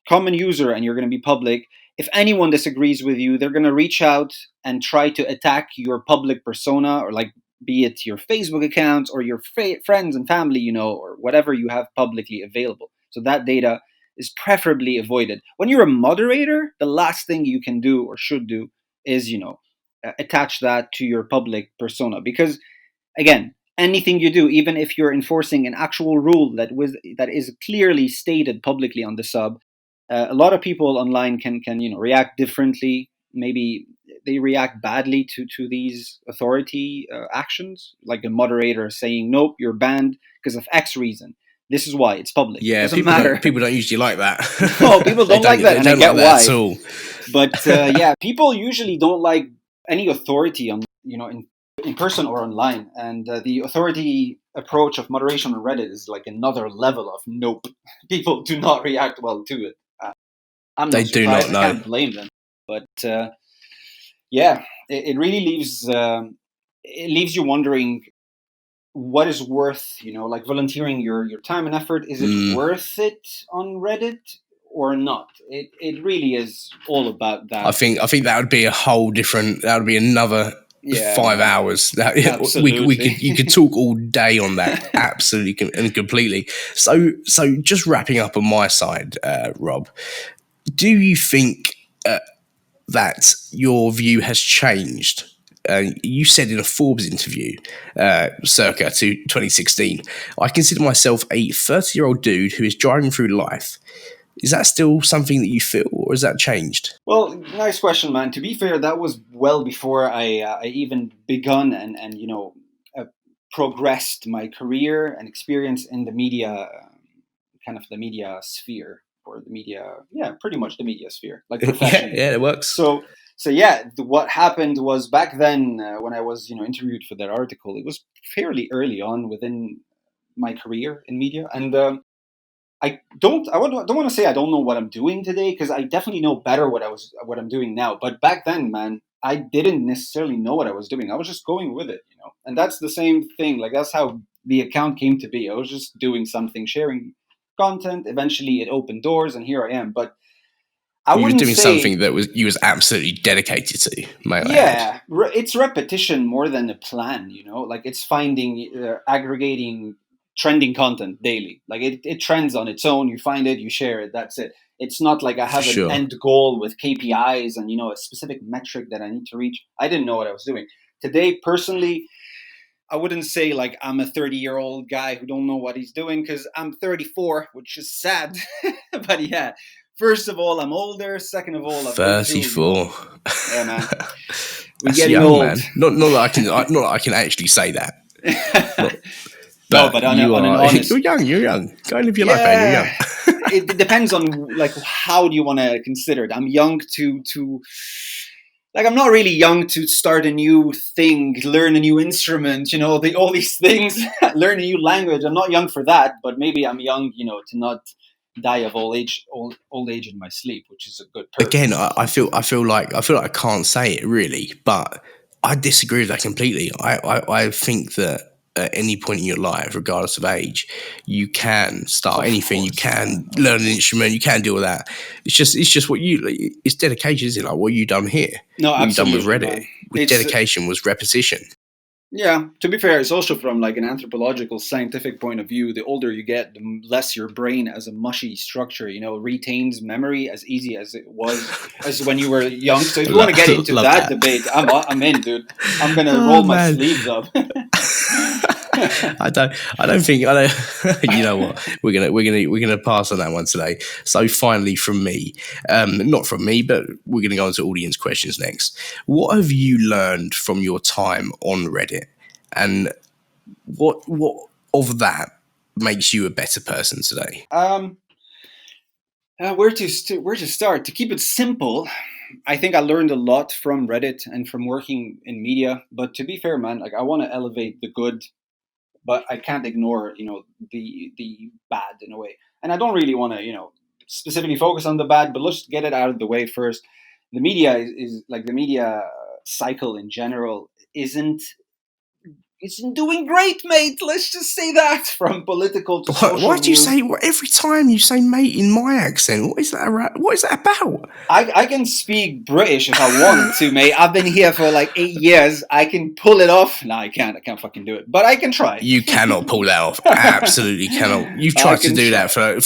common user and you're going to be public, if anyone disagrees with you, they're going to reach out and try to attack your public persona, or like, be it your Facebook account or your friends and family, or whatever you have publicly available. So that data is preferably avoided. When you're a moderator, the last thing you can do or should do is, attach that to your public persona. Because again, anything you do, even if you're enforcing an actual rule that is clearly stated publicly on the sub, a lot of people online can react differently. Maybe they react badly to these authority actions, like a moderator saying, "Nope, you're banned because of X reason. This is why it's public." Yeah, it doesn't matter. People don't usually like that. No, people don't like that, and I get why. At all. But yeah, people usually don't like any authority on in person or online, and the authority approach of moderation on Reddit is like another level of nope. People do not react well to it. I'm not surprised. Do not know. I can't blame them. But yeah, it really leaves you wondering what is worth, like volunteering your time and effort. Is it worth it on Reddit or not? It really is all about that. I think that would be a whole different. That would be another 5 hours. You could talk all day on that, absolutely and completely. So just wrapping up on my side, Rob, do you think that your view has changed? You said in a Forbes interview, circa to 2016, "I consider myself a 30-year-old dude who is driving through life." Is that still something that you feel, or has that changed? Well, nice question, man. To be fair, that was well before I even begun and progressed my career and experience in the media, kind of the media sphere, or the media, pretty much the media sphere, like professionally. Yeah, it works. So yeah, what happened was, back then when I was interviewed for that article, it was fairly early on within my career in media, and I don't want to say I don't know what I'm doing today, because I definitely know better what I'm doing now. But back then, man, I didn't necessarily know what I was doing. I was just going with it, and that's the same thing. Like, that's how the account came to be. I was just doing something, sharing content. Eventually it opened doors, and here I am. But I wouldn't say something that you was absolutely dedicated to, mate. Yeah, it's repetition more than a plan, like it's finding, aggregating trending content daily. Like it trends on its own. You find it, you share it, that's it. It's not like I have an end goal with KPIs and a specific metric that I need to reach. I didn't know what I was doing. Today, personally, I wouldn't say like I'm a 30-year-old guy who don't know what he's doing, because I'm 34, which is sad. But yeah, first of all, I'm older. Second of all, I'm 34. Yeah, man. We're getting young, old. Man. Not that I can actually say that. But on an honest, you're young. Go and live your life, man. You're young. It depends on like how do you want to consider it. I'm young to like, I'm not really young to start a new thing, learn a new instrument, all these things, learn a new language. I'm not young for that, but maybe I'm young, to not die of old age in my sleep, which is a good purpose. Again, I feel like I can't say it really, but I disagree with that completely. I think that at any point in your life, regardless of age, you can start anything. You can learn an instrument. You can do all that. It's just what it's dedication, isn't it? Like what you done here. No, absolutely. What you done with Reddit. With dedication was repetition. Yeah, to be fair, it's also from like an anthropological, scientific point of view. The older you get, the less your brain as a mushy structure, retains memory as easy as it was as when you were young. So if you want to get into that debate, I'm in, dude. I'm gonna roll my sleeves up. I don't think you know what, we're gonna pass on that one today. So finally from me, not from me, but we're gonna go on to audience questions next. What have you learned from your time on Reddit, and what of that makes you a better person today? Where to start? To keep it simple, I think I learned a lot from Reddit and from working in media. But to be fair, man, like I want to elevate the good, but I can't ignore, the bad in a way. And I don't really want to, specifically focus on the bad, but let's get it out of the way first. The media is like the media cycle in general isn't doing great, mate. Let's just say that. From political to social Why do you news. say every time you say mate in my accent? What is that about? I can speak British if I want to, mate. I've been here for like 8 years. I can pull it off. No, I can't. I can't fucking do it. But I can try. You cannot pull that off. Absolutely cannot. You've tried to do that for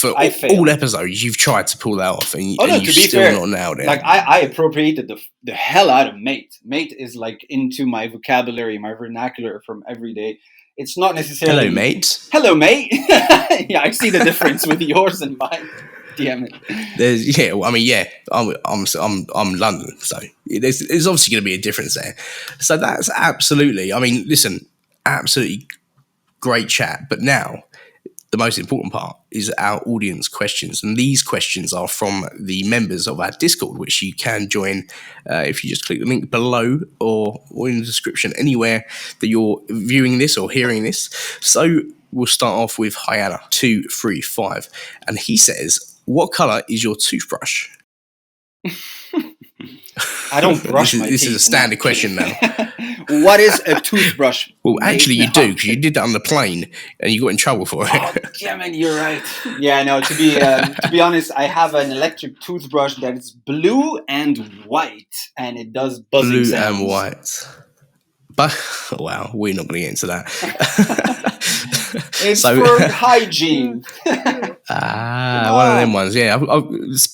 all episodes. You've tried to pull that off, and you've still not nailed it. Like I appropriated the hell out of mate. Mate is like into my vocabulary, my vernacular from every day. It's not necessarily hello, mate. Hello, mate. Yeah, I see the difference with yours and mine. Damn it. I'm London, so there's obviously going to be a difference there. So that's absolutely. I mean, listen, absolutely great chat. But now, the most important part is our audience questions, and these questions are from the members of our Discord, which you can join if you just click the link below or in the description anywhere that you're viewing this or hearing this. So we'll start off with Hyana235, and he says, "What color is your toothbrush?" I don't brush my teeth. This is a standard question now. What is a toothbrush? Well, actually, you do, because you did that on the plane and you got in trouble for it. Oh, damn it, you're right. Yeah, no. To be honest, I have an electric toothbrush that is blue and white, and it does buzzing blue sounds. And white. But wow, we're not going to get into that. It's for hygiene. One of them ones. Yeah,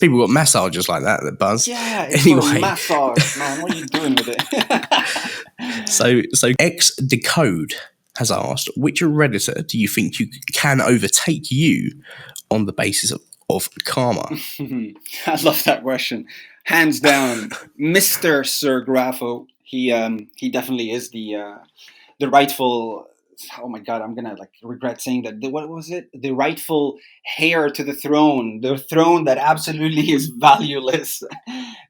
people got massages like that buzz. Yeah, it's for massage, man. What are you doing with it? So X Decode has asked, which Redditor do you think you can overtake you on the basis of karma? I love that question. Hands down, Mr. Sir Grafo. He definitely is the rightful. Oh my god, I'm gonna regret saying that. What was it? The rightful heir to the throne that absolutely is valueless.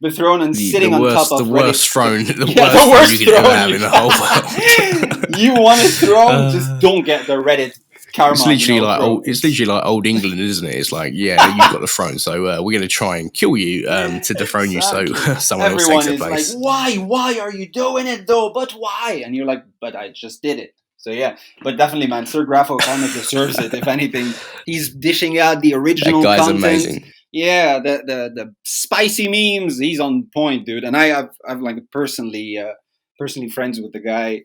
The throne and sitting on top of the worst throne. The worst worst throne you could ever have in the whole world. You want a throne? Just don't get the Reddit karma. It's literally like old England, isn't it? It's like, yeah, you've got the throne, so we're going to try and kill you to dethrone you, so someone else takes the place. Like, why are you doing it though? But why? And you're like, but I just did it. So yeah, but definitely, man, Sir Grafo kind of deserves it. If anything, he's dishing out the original that guy's content. Amazing. Yeah, the spicy memes. He's on point, dude. And I've like personally friends with the guy.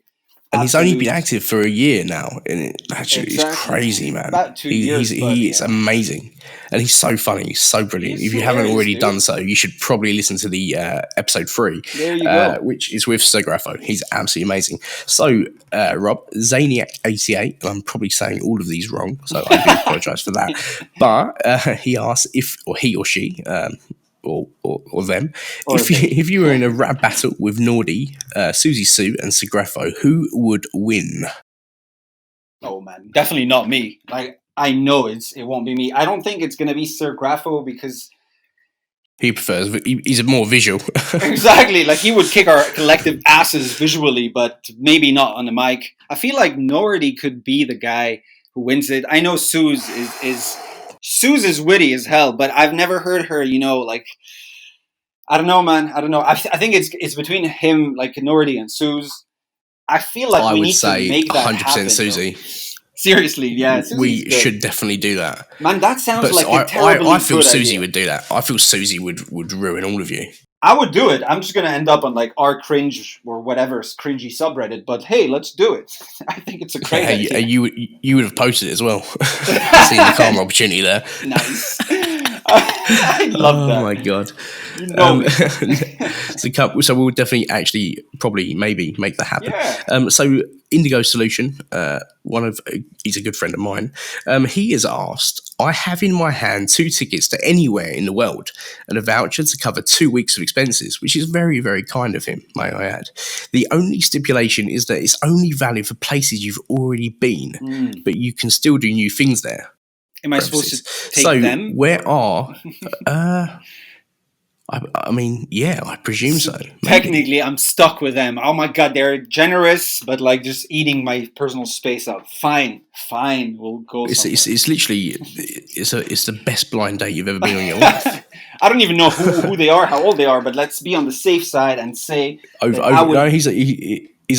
And he's only been active for a year now, and it's crazy, man. About 2 years. It's amazing, and he's so funny. He's so brilliant. If you haven't already done so, you should probably listen to the episode 3, there you go. Which is with Sir Grafo. He's absolutely amazing. So, Rob Zaniac88, and I'm probably saying all of these wrong, so I do apologise for that. But he asked if, or he or she. Or them. If you were in a rap battle with Nordy, Susie Sue, and Sir Grafo, who would win? Oh man, definitely not me. Like I know it won't be me. I don't think it's gonna be Sir Grafo because he's more visual. Exactly, like he would kick our collective asses visually, but maybe not on the mic. I feel like Nordy could be the guy who wins it. I know Suze is witty as hell, but I've never heard her, I don't know, man. I don't know. I think it's between him, like Nordy and Suze. I feel like we need to make that 100% happen. Susie. Seriously, yeah. We should definitely do that. Man, that sounds like a terribly I feel good Susie idea. would do that. I feel Susie would ruin all of you. I would do it. I'm just gonna end up on like r cringe or whatever's cringy subreddit. But hey, let's do it. I think it's a great idea. You would have posted it as well. Seeing the karma opportunity there. Nice. I love that. Oh my god. You know So we'll definitely actually probably maybe make that happen. Yeah. So Indigo Solution, he's a good friend of mine. He has asked, I have in my hand 2 tickets to anywhere in the world and a voucher to cover 2 weeks of expenses, which is very, very kind of him, may I add. The only stipulation is that it's only valid for places you've already been, but you can still do new things there. Am I supposed to take them? Where are... I mean, yeah, I presume so. Technically, I'm stuck with them. Oh my god, they're generous, but like just eating my personal space out. Fine, we'll go. It's literally it's the best blind date you've ever been on in your life. I don't even know who they are, how old they are, but let's be on the safe side and say no, he's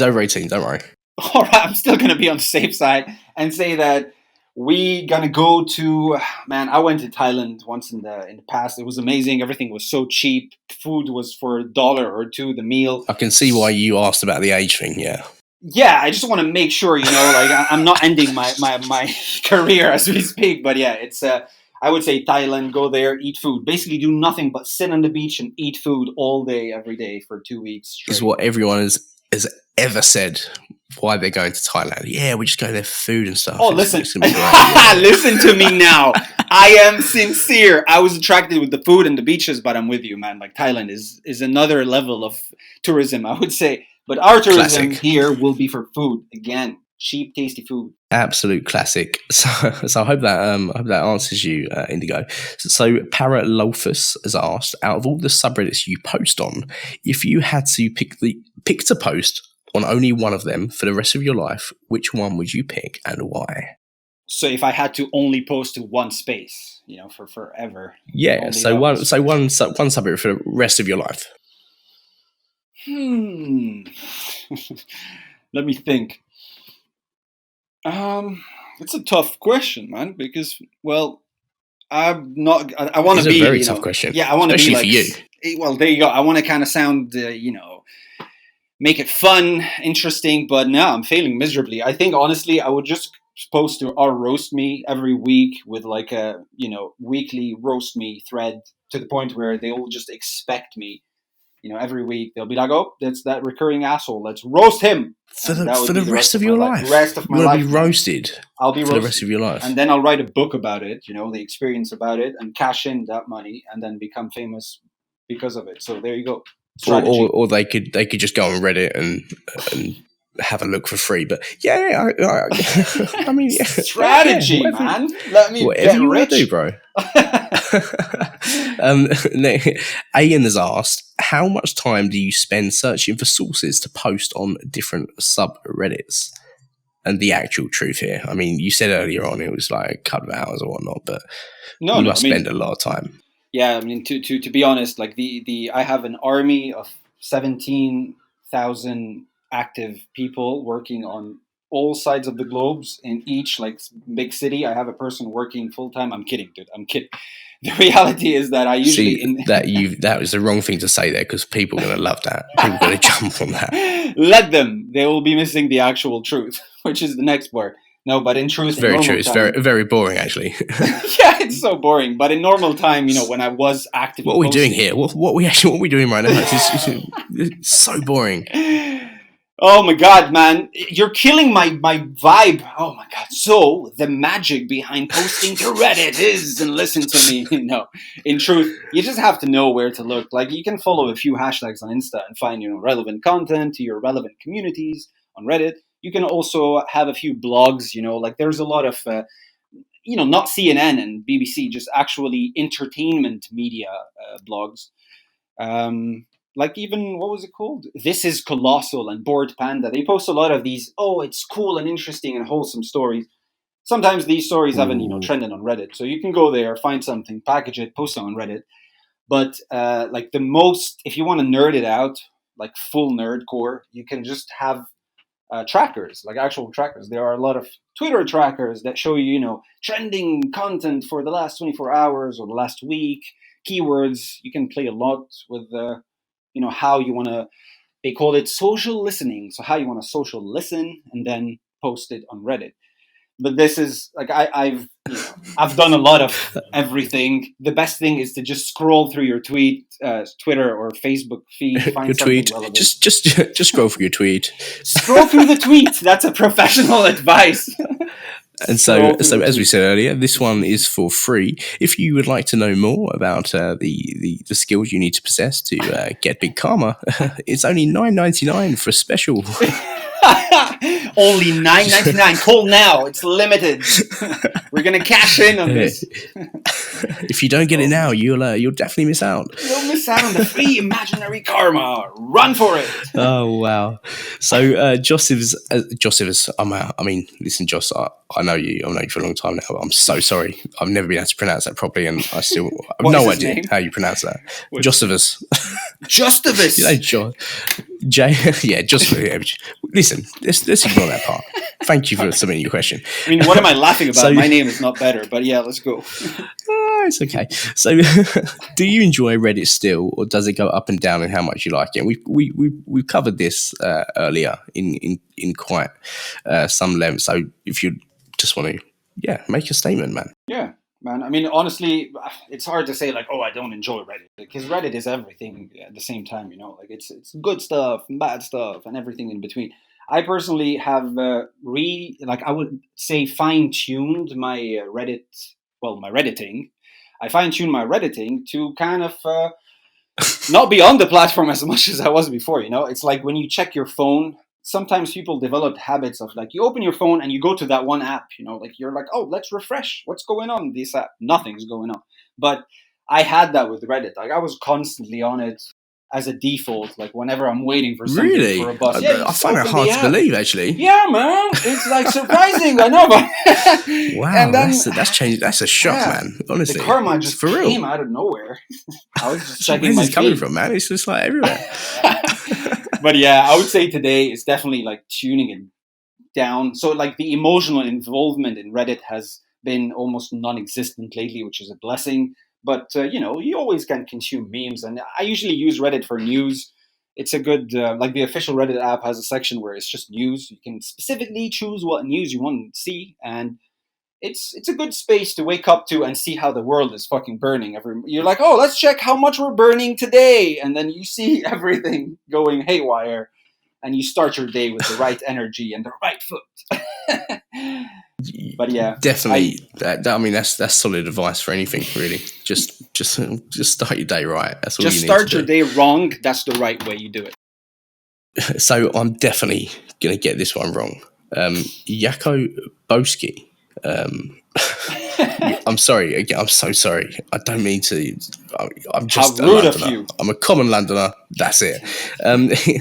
over 18. Don't worry. All right, I'm still gonna be on the safe side and say that we gonna go to, man, I went to Thailand once in the past. It was amazing. Everything was so cheap. Food was for $1 or $2 the meal. I can see why you asked about the age thing. Yeah, I just want to make sure, like I'm not ending my career as we speak. But yeah, it's I would say Thailand. Go there, eat food. Basically, do nothing but sit on the beach and eat food all day, every day for 2 weeks straight. Is what everyone has ever said. Why they're going to Thailand? Yeah, we're just going there for food and stuff. Oh, listen, listen to me now. I am sincere. I was attracted with the food and the beaches, but I'm with you, man. Like Thailand is another level of tourism, I would say. But our tourism here will be for food again, cheap, tasty food. Absolute classic. So I hope that answers you, Indigo. So Paralofus has asked, out of all the subreddits you post on, if you had to pick to post on only one of them for the rest of your life, which one would you pick and why? So if I had to only post to one space, for forever. Yeah, so one subreddit for the rest of your life. Let me think. It's a tough question, man, because I'm not. I want to be. It's a very tough question. Yeah, I want to be like for you. Well, there you go. I want to kind of sound, make it fun, interesting, but no, I'm failing miserably. I think honestly, I would just post to our roast me every week with like a weekly roast me thread to the point where they all just expect me. Every week they'll be like, "Oh, that's that recurring asshole. Let's roast him for the rest of your life. Rest of my life, be roasted. I'll be roasted for the rest of your life, and then I'll write a book about it. The experience about it, and cash in that money, and then become famous because of it. So there you go. Or they could just go on Reddit and have a look for free. But I mean, strategy, man. Let me whatever get you rich, do, bro. Ian has asked, how much time do you spend searching for sources to post on different subreddits? And the actual truth here, I mean, you said earlier on it was like a couple of hours or whatnot, but you must spend a lot of time. Yeah, I mean, to be honest, like I have an army of 17,000 active people working on all sides of the globes in each like big city. I have a person working full time. I'm kidding, dude. I'm kidding. The reality is that I usually that was the wrong thing to say there, because people are going to love that. People are going to jump on that. Let them. They will be missing the actual truth, which is the next part. No, but in truth, it's very true. It's very, very boring, actually. Yeah, it's so boring. But in normal time, when I was active, what are we doing here? What are we doing right now? It's so boring. Oh my god, man, you're killing my vibe. Oh my god. So the magic behind posting to Reddit is, and listen to me, in truth, you just have to know where to look. Like, you can follow a few hashtags on Insta and find relevant content to your relevant communities on Reddit. You can also have a few blogs, like there's a lot of, not CNN and BBC, just actually entertainment media blogs. Like even, what was it called? This is Colossal and Bored Panda. They post a lot of these, it's cool and interesting and wholesome stories. Sometimes these stories haven't, trended on Reddit. So you can go there, find something, package it, post it on Reddit. But like the most, if you want to nerd it out, like full nerdcore, you can just have trackers, like actual trackers. There are a lot of Twitter trackers that show you, trending content for the last 24 hours or the last week, keywords. You can play a lot with how you want to. They call it social listening. So how you want to social listen and then post it on Reddit. But this is like I've done a lot of everything. The best thing is to just scroll through your Twitter or Facebook feed, find your something tweet. relevant. Just scroll through your tweet. Scroll through the tweet. That's a professional advice. And so as we said earlier, this one is for free. If you would like to know more about the skills you need to possess to get big karma, it's only $9.99 for a special. Only $9.99. Call now. It's limited. We're gonna cash in on this. If you don't get it now, you'll definitely miss out. You'll miss out on the free imaginary karma. Run for it. Oh wow! So Joseph's, I mean, listen, Joss, I know you. I've known you for a long time now. But I'm so sorry. I've never been able to pronounce that properly, and I still have no idea how you pronounce that. Josephus. Josephus. Josephus. Listen, let's ignore that part. Thank you for submitting your question. I mean, what am I laughing about? My name is not better, but yeah, let's go. It's okay. So, do you enjoy Reddit still, or does it go up and down in how much you like it? We covered this earlier in quite some length. So, if you just want to, make a statement, man. Yeah, man. I mean, honestly, it's hard to say like, oh, I don't enjoy Reddit, because Reddit is everything at the same time. Like it's good stuff and bad stuff and everything in between. I personally have I would say fine-tuned my my Redditing. I fine-tuned my Redditing to kind of not be on the platform as much as I was before. It's like when you check your phone, sometimes people develop habits of like, you open your phone and you go to that one app, like you're like, oh, let's refresh. What's going on in this app? Nothing's going on. But I had that with Reddit. Like I was constantly on it as a default, like whenever I'm waiting for something for a bus. I find it hard to believe, actually. Yeah, man, it's like surprising. I know, but wow, and then, that's changed. That's a shock, man. Honestly, the karma just came out of nowhere. I was just checking where's my this coming from, man? It's just like everywhere. But yeah, I would say today is definitely like tuning it down. So like the emotional involvement in Reddit has been almost non-existent lately, which is a blessing. But, you always can consume memes. And I usually use Reddit for news. It's a good, like the official Reddit app has a section where it's just news. You can specifically choose what news you want to see. And it's a good space to wake up to and see how the world is fucking burning. You're like, oh, let's check how much we're burning today. And then you see everything going haywire. And you start your day with the right energy and the right foot. But yeah, definitely. I mean, that's solid advice for anything, really. Just start your day right. That's all. Just start your day wrong. That's the right way you do it. So I'm definitely gonna get this one wrong. Yako Boski. I'm sorry. Again, I'm so sorry. I don't mean to. I'm just how rude of you. I'm a common Londoner. That's it.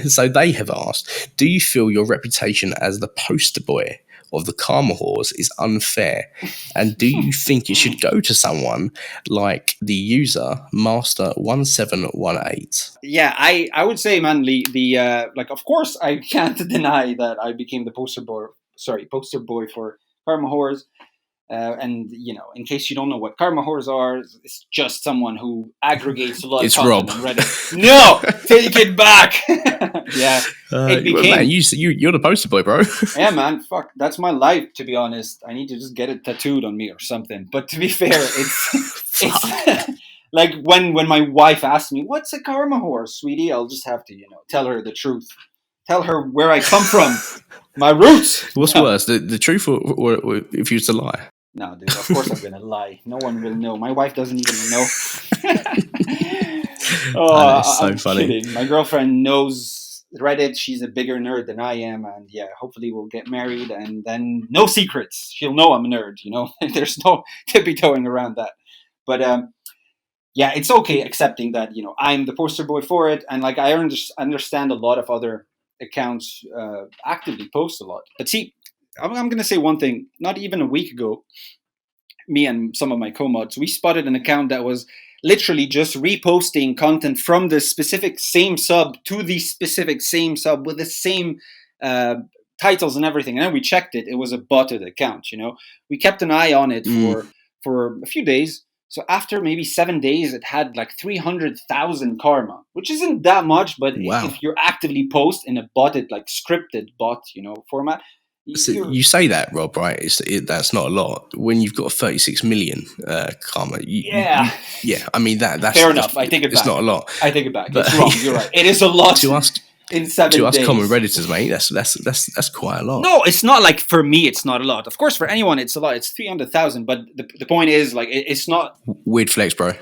So they have asked, do you feel your reputation as the poster boy of the karma whores is unfair, and do you think it should go to someone like the user Master1718? Yeah, I would say, man, of course I can't deny that I became the poster boy for karma whores. And in case you don't know what karma whores are, it's just someone who aggregates a lot of content on Reddit. No, take it back. Yeah, it became. Man, you're the poster boy, bro. Yeah, man. Fuck, that's my life. To be honest, I need to just get it tattooed on me or something. But to be fair, it's like when my wife asks me, "What's a karma whore, sweetie?" I'll just have to tell her the truth. Tell her where I come from, my roots. What's worse, the truth or if you used to lie? No, dude, of course I'm going to lie. No one will know. My wife doesn't even know. That's so I'm funny. Kidding. My girlfriend knows Reddit. She's a bigger nerd than I am. And yeah, hopefully we'll get married and then no secrets. She'll know I'm a nerd, There's no tippy-toeing around that. But yeah, it's okay accepting that, I'm the poster boy for it. And like I understand a lot of other accounts actively post a lot. But see, I'm going to say one thing. Not even a week ago, me and some of my co-mods, we spotted an account that was literally just reposting content from the specific same sub to the specific same sub with the same titles and everything. And then we checked it. It was a botted account, We kept an eye on it for a few days. So after maybe 7 days, it had like 300,000 karma, which isn't that much, but Wow. if you're actively post in a botted, like scripted bot, format, So you say that, Rob, right? That's not a lot. When you've got 36 million karma, yeah. I mean, that's fair enough. I take it back. It's not a lot. I take it back. It's wrong. You're right. It is a lot to us. In 7 days. To us common Redditors, mate, that's quite a lot. No, it's not like for me, it's not a lot. Of course, for anyone, it's a lot. It's 300,000. But the point is, like, it's not. Weird flex, bro.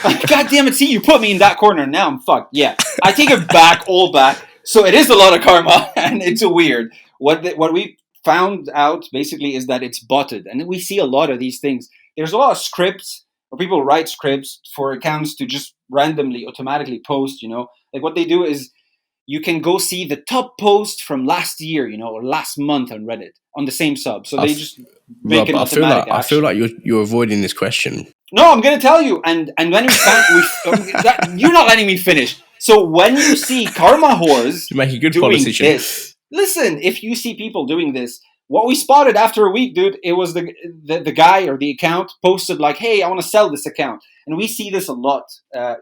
God damn it! See, you put me in that corner. Now I'm fucked. Yeah, I take it back, all back. So it is a lot of karma, and it's a weird. What we found out basically is that it's botted, and we see a lot of these things. There's a lot of scripts, or people write scripts for accounts to just randomly, automatically post. Like what they do is you can go see the top post from last year, or last month on Reddit on the same sub. So they just make an automatic action. I feel like you're avoiding this question. No, I'm going to tell you. And when we found, you're not letting me finish. So when you see karma whores you make a good doing politician. this, listen, if you see people doing this, what we spotted after a week, dude, it was the guy or the account posted like, hey, I want to sell this account. And we see this a lot.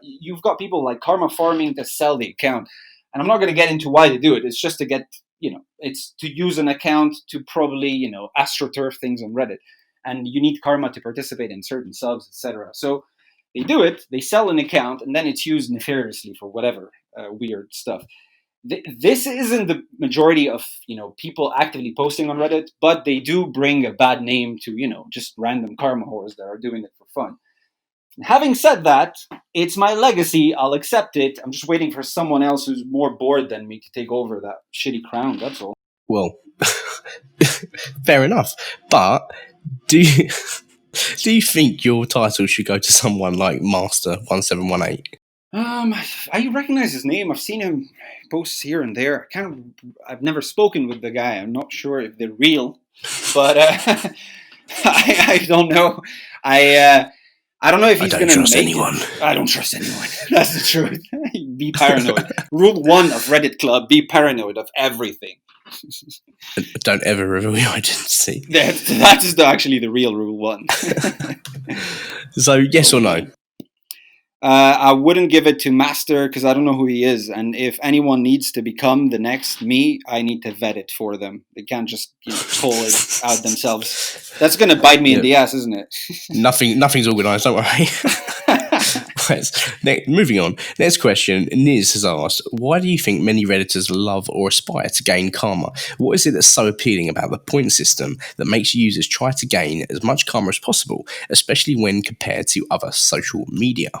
You've got people like karma farming to sell the account. And I'm not going to get into why they do it. It's just to get, it's to use an account to probably, astroturf things on Reddit. And you need karma to participate in certain subs, etc. So they do it, they sell an account, and then it's used nefariously for whatever weird stuff. This isn't the majority of people actively posting on Reddit, but they do bring a bad name to just random karma whores that are doing it for fun. Having said that, it's my legacy. I'll accept it. I'm just waiting for someone else who's more bored than me to take over that shitty crown. That's all. Well, fair enough. But do you think your title should go to someone like Master1718? I recognize his name. I've seen him posts here and there. I've never spoken with the guy. I'm not sure if they're real, but I don't know. I don't know if he's going to make anyone. I don't trust anyone. That's the truth. Be paranoid. Rule 1 of Reddit Club: be paranoid of everything. Don't ever reveal your identity. That is actually the real rule 1. So, yes or no? I wouldn't give it to Master because I don't know who he is. And if anyone needs to become the next me, I need to vet it for them. They can't just pull it out themselves. That's going to bite me in the ass, isn't it? Nothing's organised, don't worry. Moving on. Next question. Niz has asked, why do you think many Redditors love or aspire to gain karma? What is it that's so appealing about the point system that makes users try to gain as much karma as possible, especially when compared to other social media?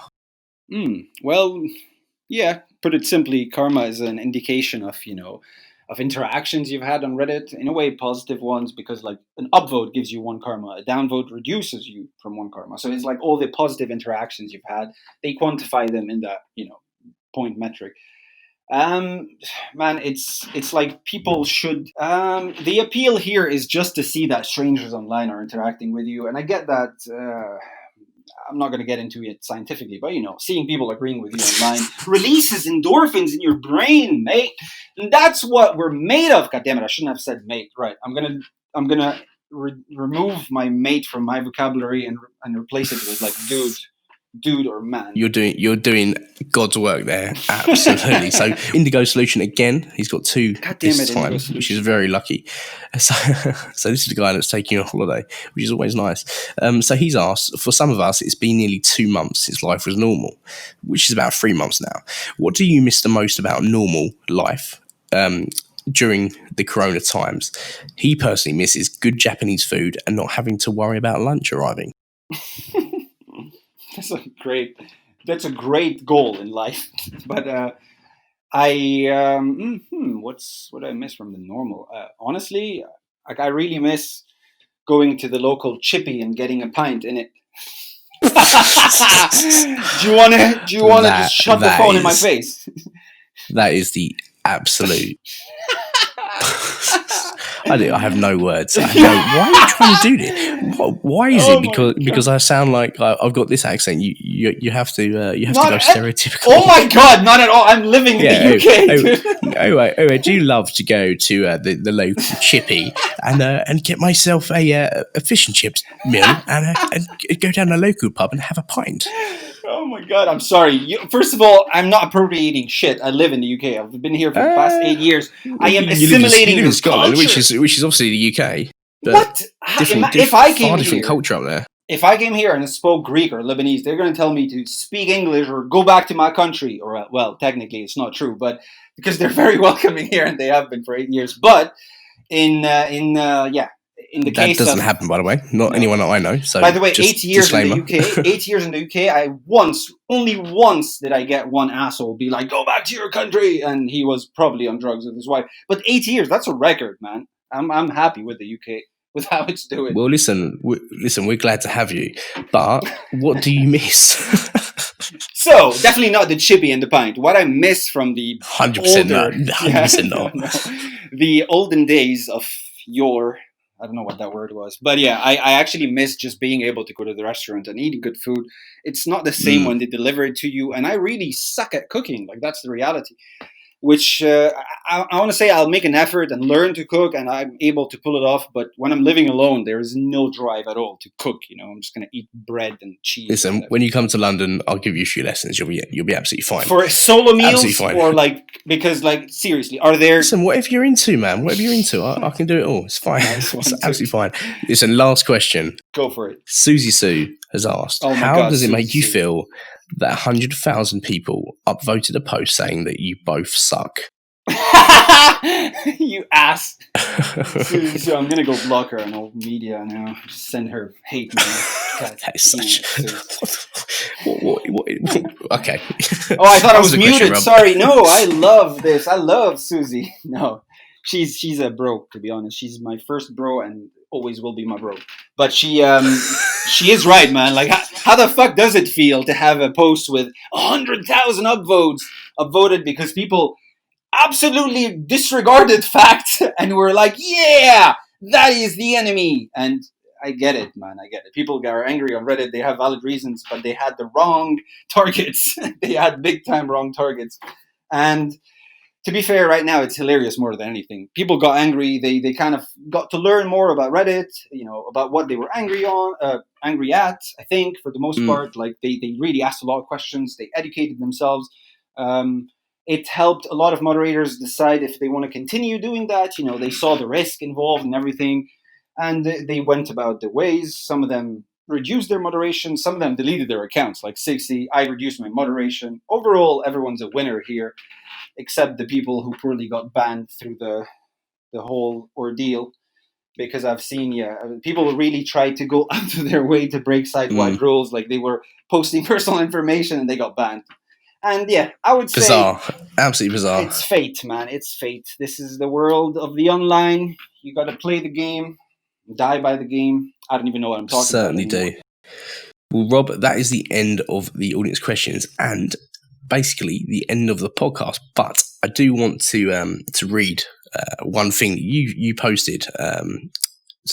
Well, yeah, put it simply, karma is an indication of, of interactions you've had on Reddit, in a way positive ones, because like an upvote gives you 1 karma, a downvote reduces you from 1 karma. So it's like all the positive interactions you've had, they quantify them in that, point metric. Man, it's like people should, the appeal here is just to see that strangers online are interacting with you. And I get that, I'm not going to get into it scientifically, but seeing people agreeing with you online releases endorphins in your brain, mate. And that's what we're made of. God damn it, I shouldn't have said mate. Right, I'm gonna remove my mate from my vocabulary and replace it with like dude or man. You're doing God's work there, absolutely. So Indigo Solution again, he's got 2 this time, which is very lucky. So this is the guy that's taking you on holiday, which is always nice. So he's asked, for some of us, it's been nearly 2 months since life was normal, which is about 3 months now. What do you miss the most about normal life during the corona times? He personally misses good Japanese food and not having to worry about lunch arriving. That's a great goal in life. But what I miss from the normal? Honestly, like I really miss going to the local chippy and getting a pint in it. Do you wanna just shut the phone in my face? That is the absolute. I have no words. Why are you trying to do this? Why is it? Because I sound like I've got this accent. You have to go stereotypical. Oh my god, not at all. I'm living in the UK. Anyway, do you love to go to the local chippy and get myself a fish and chips meal and go down a local pub and have a pint? Oh my god, I'm sorry. First of all, I'm not appropriating shit. I live in the UK. I've been here for the past 8 years. I am assimilating you live in Scotland, culture. which is obviously the UK. What? If I came different culture up there. If I came here and spoke Greek or Lebanese, they're going to tell me to speak English or go back to my country. Or well, technically it's not true, but because they're very welcoming here and they have been for 8 years. But in the case that doesn't happen, by the way. Not anyone that I know. So, by the way, 8 years disclaimer. in the UK. 8 years in the UK. Only once did I get one asshole be like, "Go back to your country," and he was probably on drugs with his wife. But 8 years, that's a record, man. I'm happy with the UK with how it's doing. Well, listen, we're glad to have you, but what do you miss? So definitely not the chippy and the pint. What I miss from the 100% not. 100% not. The olden days of your. I don't know what that word was. But yeah, I actually miss just being able to go to the restaurant and eating good food. It's not the same when they deliver it to you. And I really suck at cooking. Like, that's the reality. Which I want to say I'll make an effort and learn to cook, and I'm able to pull it off. But when I'm living alone, there is no drive at all to cook. I'm just going to eat bread and cheese. Listen, when you come to London, I'll give you a few lessons. You'll be absolutely fine. For solo meals, or because seriously, are there? Listen, whatever you're into, man. Whatever you're into, I can do it all. It's fine. It's absolutely fine. Listen, last question. Go for it. Susie Sue has asked, how does it make you feel that 100,000 people upvoted a post saying that you both suck? You ass. So I'm gonna go block her on all media now. Just send her hate mail. That is such. What? Okay. Oh, I thought I was muted. Sorry. No, I love this. I love Susie. No, she's a bro. To be honest, she's my first bro and always will be my bro. But she is right, man. Like, how the fuck does it feel to have a post with 100,000 upvoted because people absolutely disregarded facts and were like, yeah, that is the enemy. And I get it, man. I get it. People are angry on Reddit. They have valid reasons, but they had the wrong targets. They had big time wrong targets. And to be fair, right now it's hilarious more than anything. People got angry. They kind of got to learn more about Reddit, about what they were angry at. I think for the most part, like they really asked a lot of questions. They educated themselves. It helped a lot of moderators decide if they want to continue doing that. They saw the risk involved and everything, and they went about their ways. Some of them reduced their moderation. Some of them deleted their accounts, like 60. I reduced my moderation. Overall, everyone's a winner here, except the people who poorly got banned through the whole ordeal. Because I've seen, people really tried to go out of their way to break site-wide rules. Like, they were posting personal information and they got banned. And I would say... Bizarre. Absolutely bizarre. It's fate, man. It's fate. This is the world of the online. You got to play the game, die by the game. I don't even know what I'm talking Certainly about. Certainly do. Well, Rob, that is the end of the audience questions and basically the end of the podcast. But I do want to read one thing you posted to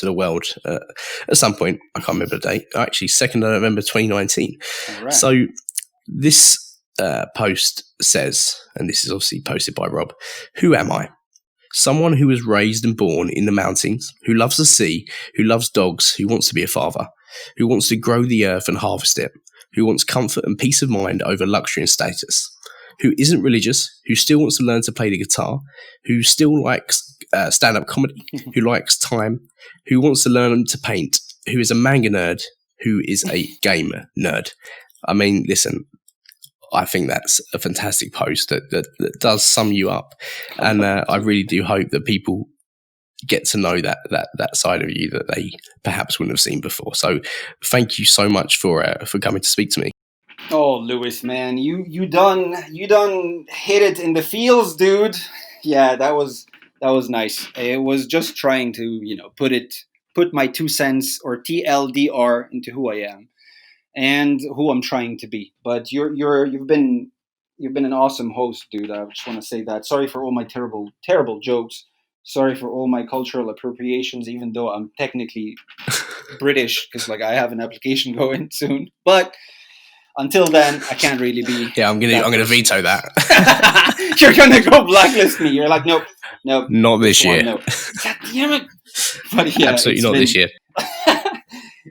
the world at some point. I can't remember the date. Actually, 2nd of November 2019. Right. So this post says, and this is obviously posted by Rob, "Who am I? Someone who was raised and born in the mountains, who loves the sea, who loves dogs, who wants to be a father, who wants to grow the earth and harvest it, who wants comfort and peace of mind over luxury and status, who isn't religious, who still wants to learn to play the guitar, who still likes stand-up comedy, who likes time, who wants to learn to paint, who is a manga nerd, who is a game nerd." I mean, listen, I think that's a fantastic post that does sum you up. And I really do hope that people get to know that side of you that they perhaps wouldn't have seen before. So thank you so much for coming to speak to me. Oh, Lewis, man, you done hit it in the feels, dude. Yeah, that was nice. It was just trying to, put my 2 cents or TLDR into who I am and who I'm trying to be. But you've been an awesome host, dude. I just want to say that. Sorry for all my terrible jokes. Sorry for all my cultural appropriations, even though I'm technically British, because like I have an application going soon. But until then, I can't really be. Yeah, I'm gonna veto that. You're gonna go blacklist me. You're like, nope, not this year. No. God damn it! But yeah, absolutely not this year.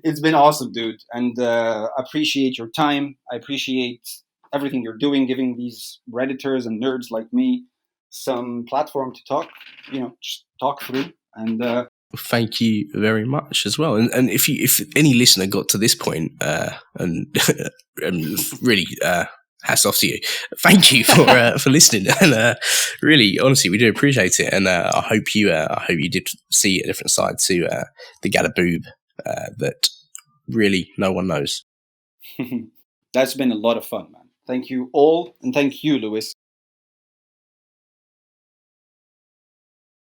It's been awesome, dude, and I appreciate your time. I appreciate everything you're doing, giving these Redditors and nerds like me some platform to talk, just talk through. And thank you very much as well. And if any listener got to this point, and really hats off to you, thank you for listening. And really, honestly, we do appreciate it. And I hope you did see a different side to the Gala Boob that really no one knows. That's been a lot of fun, man. Thank you all, and thank you, Lewis.